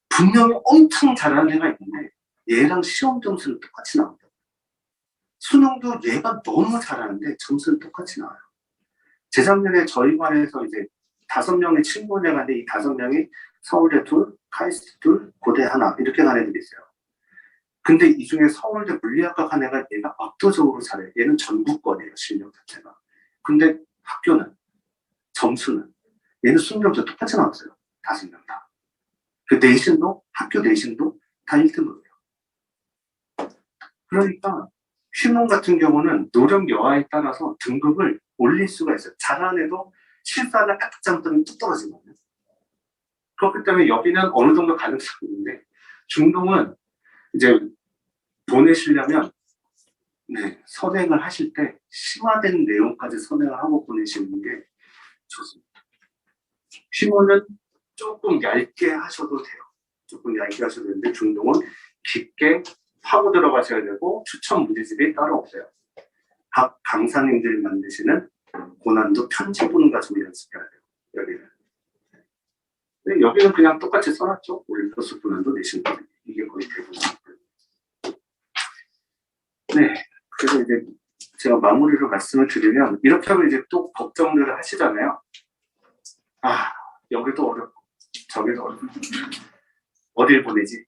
분명히 엄청 잘하는 애가 있는데 얘랑 시험 점수는 똑같이 나옵니다. 수능도 얘가 너무 잘하는데 점수는 똑같이 나와요. 재작년에 저희 반에서 이제 5명의 친구네 갔는데 이 5명이 서울대 2, 카이스트 2, 고대 하나 이렇게 간 애들이 있어요. 근데 이 중에 서울대 물리학과 간 애가 얘가 압도적으로 잘해요. 얘는 전국권이에요, 실력 자체가. 근데 학교는, 점수는, 얘는 수능 점수 똑같이 나왔어요. 5명 다. 그 내신도, 학교 내신도 다 1등급이에요. 그러니까 휴먼 같은 경우는 노력 여하에 따라서 등급을 올릴 수가 있어요. 잘하는 애도 실수 하나 딱 잘못하면 뚝 떨어지거든요. 그렇기 때문에 여기는 어느 정도 가능성이 있는데 중동은 이제 보내시려면 네, 선행을 하실 때 심화된 내용까지 선행을 하고 보내시는 게 좋습니다. 휴먼은 조금 얇게 하셔도 돼요. 조금 얇게 하셔도 되는데 중동은 깊게 파고 들어가셔야 되고 추천 문제집이 따로 없어요. 각 강사님들이 만드시는 고난도 편집본을 가지고 연습해야 돼요. 여기는. 근데 여기는 그냥 똑같이 써놨죠. 우리 교수 고난도 내신 거 이게 거의 대부분이고요. 네, 그래서 이제 제가 마무리로 말씀을 드리면 이렇게 하면 이제 또 걱정들을 하시잖아요. 아, 여기도 어렵고 저기도 어렵고 어딜 보내지?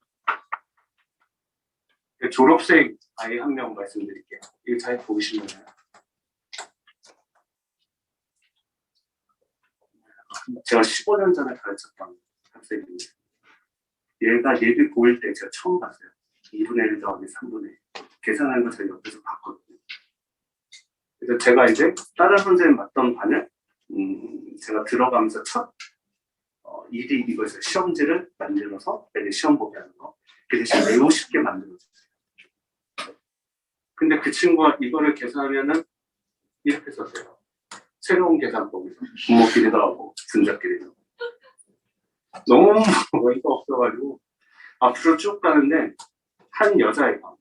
졸업생 아이 한 명 말씀드릴게요. 이거 잘 보시면요. 제가 15년 전에 가르쳤던 학생인데 얘가 예비 고1 때 제가 처음 봤어요. 2분의 1 더하기 3분의 1 계산하는 거 제가 옆에서 봤거든요. 그래서 제가 이제 다른 선생님 맡던 반을 제가 들어가면서 첫 일이 이거였어요. 시험지를 만들어서 내일 시험 보게 하는 거. 그 대신 매우 쉽게 만들어줬어요. 근데 그 친구가 이거를 계산하면은 이렇게 썼어요. 새로운 계산법에서 분모끼리 더하고 분자끼리 더하고 너무 어이가 없어가지고 앞으로 쭉 가는데 한 여자애가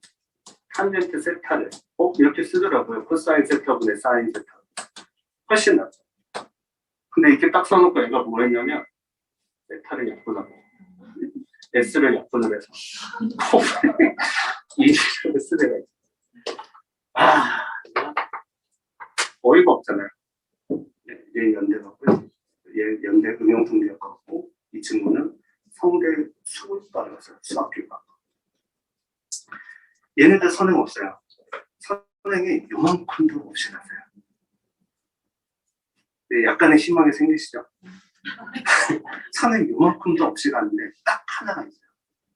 탄젠트 세타를 이렇게 쓰더라고요. 코사인 세타분의 사인 세타 훨씬 낫죠. 근데 이렇게 딱 써놓고 애가 뭐 했냐면 세타를 약분하고 S를 약분을 해서 이를 쓰는 애가 있어요. 아, 어이가 없잖아요. 얘 연대 같고, 얘 연대 응용통계학 같고, 이 친구는 성대 수학과를 갔어요. 수학교과. 얘네들 선행 없어요. 선행이 요만큼도 없이 갔어요. 네, 약간의 희망이 생기시죠? 선행 요만큼도 없이 갔는데 딱 하나가 있어요.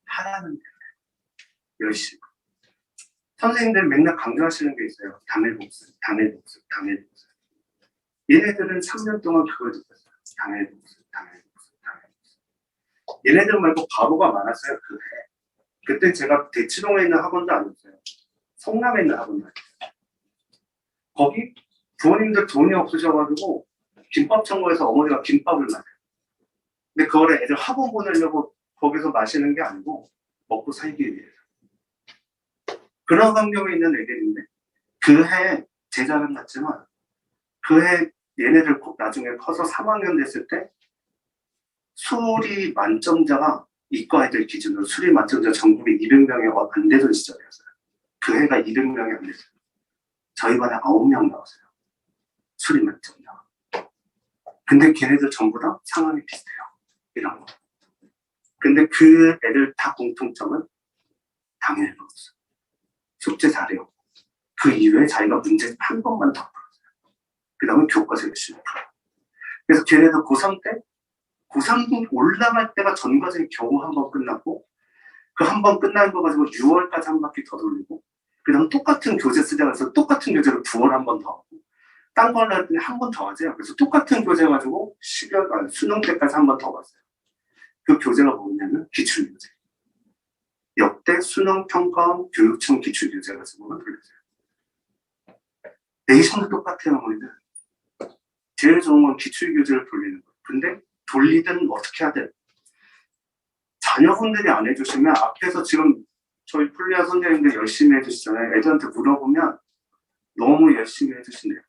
하라는 데 열심히. 선생님들 맨날 강조하시는 게 있어요. 당일복습, 당일복습, 당일복습. 얘네들은 3년 동안 그걸 느꼈어요. 당일복습, 당일복습, 당일복습. 얘네들 말고 바보가 많았어요. 그때 제가 대치동에 있는 학원도 아니었어요. 성남에 있는 학원도 아니었어요. 거기 부모님들 돈이 없으셔가지고 김밥 천국에서 어머니가 김밥을 마셔요. 근데 그거를 애들 학원 보내려고 거기서 마시는 게 아니고 먹고 살기 위해서. 그런 환경에 있는 애들인데 그 해 제자는 같지만 그 해 얘네들 나중에 커서 3학년 됐을 때 수리 만점자가 이과 애들 기준으로 수리 만점자 전국에 200명이 안 되던 시절이었어요. 그 해가 200명이 안 됐어요. 저희 반에 9명 나왔어요. 수리 만점자가. 근데 걔네들 전부 다 상황이 비슷해요. 이런 거. 근데 그 애들 다 공통점은 당연히 풀었어요. 숙제 잘해요. 그 이후에 자기가 문제 한 번만 더 풀었어요. 그 다음에 교과서 열심히 풀어요. 그래서 걔네들 고3 때, 고3 올라갈 때가 전 과정이 겨우 한 번 끝났고, 그 한 번 끝난 거 가지고 6월까지 한 바퀴 더 돌리고, 그 다음 똑같은 교재 쓰자고 해서 똑같은 교재로 9월 한 번 더 하고, 딴 걸로 할 때는 한 번 더 하세요. 그래서 똑같은 교재 가지고 10월, 수능 때까지 한 번 더 봤어요. 그 교재가 뭐냐면 기출교재. 역대 수능평가원 교육청 기출교재 가지고만 돌렸어요. 내신도 똑같아요, 어머니들. 제일 좋은 건 기출교재를 돌리는 거예요. 근데 돌리든 어떻게 하든 자녀분들이 안 해주시면 앞에서 지금 저희 풀리아 선생님들 열심히 해주시잖아요. 애들한테 물어보면 너무 열심히 해주시네요.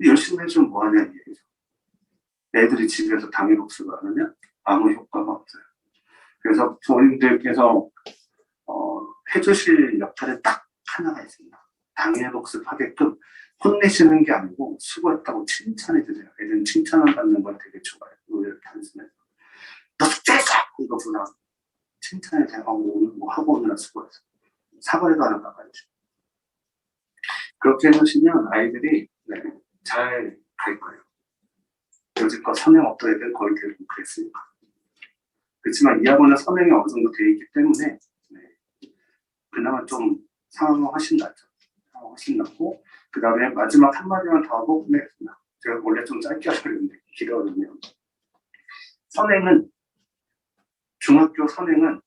열심히 해주면 뭐하냐 이 얘기죠. 애들이 집에서 당일 복습을 안 하면 아무 효과가 없어요. 그래서 부모님들께서 해주실 역할은 딱 하나가 있습니다. 당일 복습하게끔 혼내시는 게 아니고 수고했다고 칭찬해 주세요. 애들은 칭찬을 받는 걸 되게 좋아해요. 오히려 단순해서 너 숙제했어! 이거구나. 칭찬해 주세요. 오늘 뭐 하고 오느라 수고했어. 사과해도 안 나가야지. 그렇게 해주시면 아이들이 잘 갈 거예요. 여지껏 선행 없던 애들 거의 대부분 그랬으니까. 그렇지만 이 학원은 선행이 어느 정도 되어 있기 때문에 그나마 좀 상황은 훨씬 낫죠. 훨씬 낫고 그 다음에 마지막 한마디만 더 하고 끝내겠습니다. 제가 원래 좀 짧게 하려는데 길어지면 선행은 중학교 선행은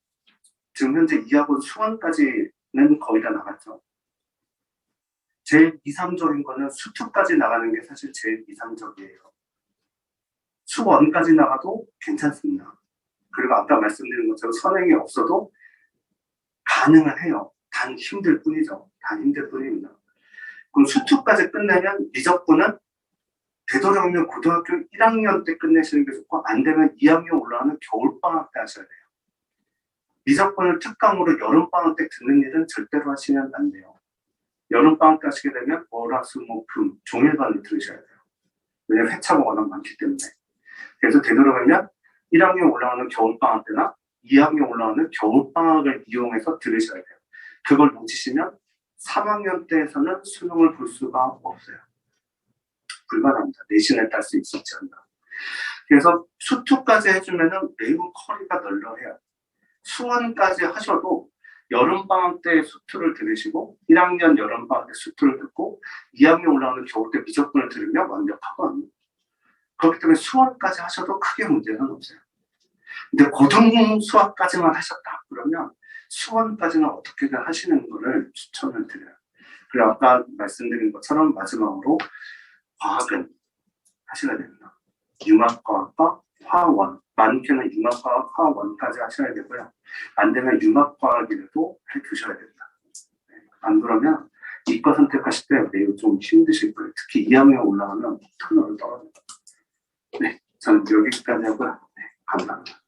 지금 현재 2학원 수원까지는 거의 다 나갔죠. 제일 이상적인 거는 수투까지 나가는 게 사실 제일 이상적이에요. 수원까지 나가도 괜찮습니다. 그리고 아까 말씀드린 것처럼 선행이 없어도 가능은 해요. 단 힘들 뿐이죠. 단 힘들 뿐입니다. 그럼 수투까지 끝내면 미적분은 되도록이면 고등학교 1학년 때 끝내시는 게 좋고 안 되면 2학년 올라가는 겨울방학 때 하셔야 돼요. 미적분을 특강으로 여름방학 때 듣는 일은 절대로 하시면 안 돼요. 여름방학 때 하시게 되면 월화수목금 종일반을 들으셔야 돼요. 왜냐면 회차가 워낙 많기 때문에. 그래서 되도록이면 1학년 올라가는 겨울방학 때나 2학년 올라가는 겨울방학을 이용해서 들으셔야 돼요. 그걸 놓치시면 3학년 때에서는 수능을 볼 수가 없어요. 불가능합니다. 내신을 딸 수 있지 않나. 그래서 수투까지 해주면은 매우 커리가 널널해요. 수원까지 하셔도 여름방학 때 수투를 들으시고 1학년 여름방학 때 수투를 듣고 2학년 올라가는 겨울 때 미적분을 들으면 완벽하거든요. 그렇기 때문에 수원까지 하셔도 크게 문제는 없어요. 근데 고등 수학까지만 하셨다 그러면 수원까지는 어떻게든 하시는 거를 추천을 드려요. 그리고 아까 말씀드린 것처럼 마지막으로 과학은 하셔야 됩니다. 융합과학과 화원, 많게는 융합과학, 화원까지 하셔야 되고요. 안 되면 융합과학이라도 해두셔야 됩니다. 안 그러면 이과 선택하실 때 매우 좀 힘드실 거예요. 특히 2학년 올라가면 폭탄으로 떨어집니다. 네, 저는 여기까지 하고요. 네, 감사합니다.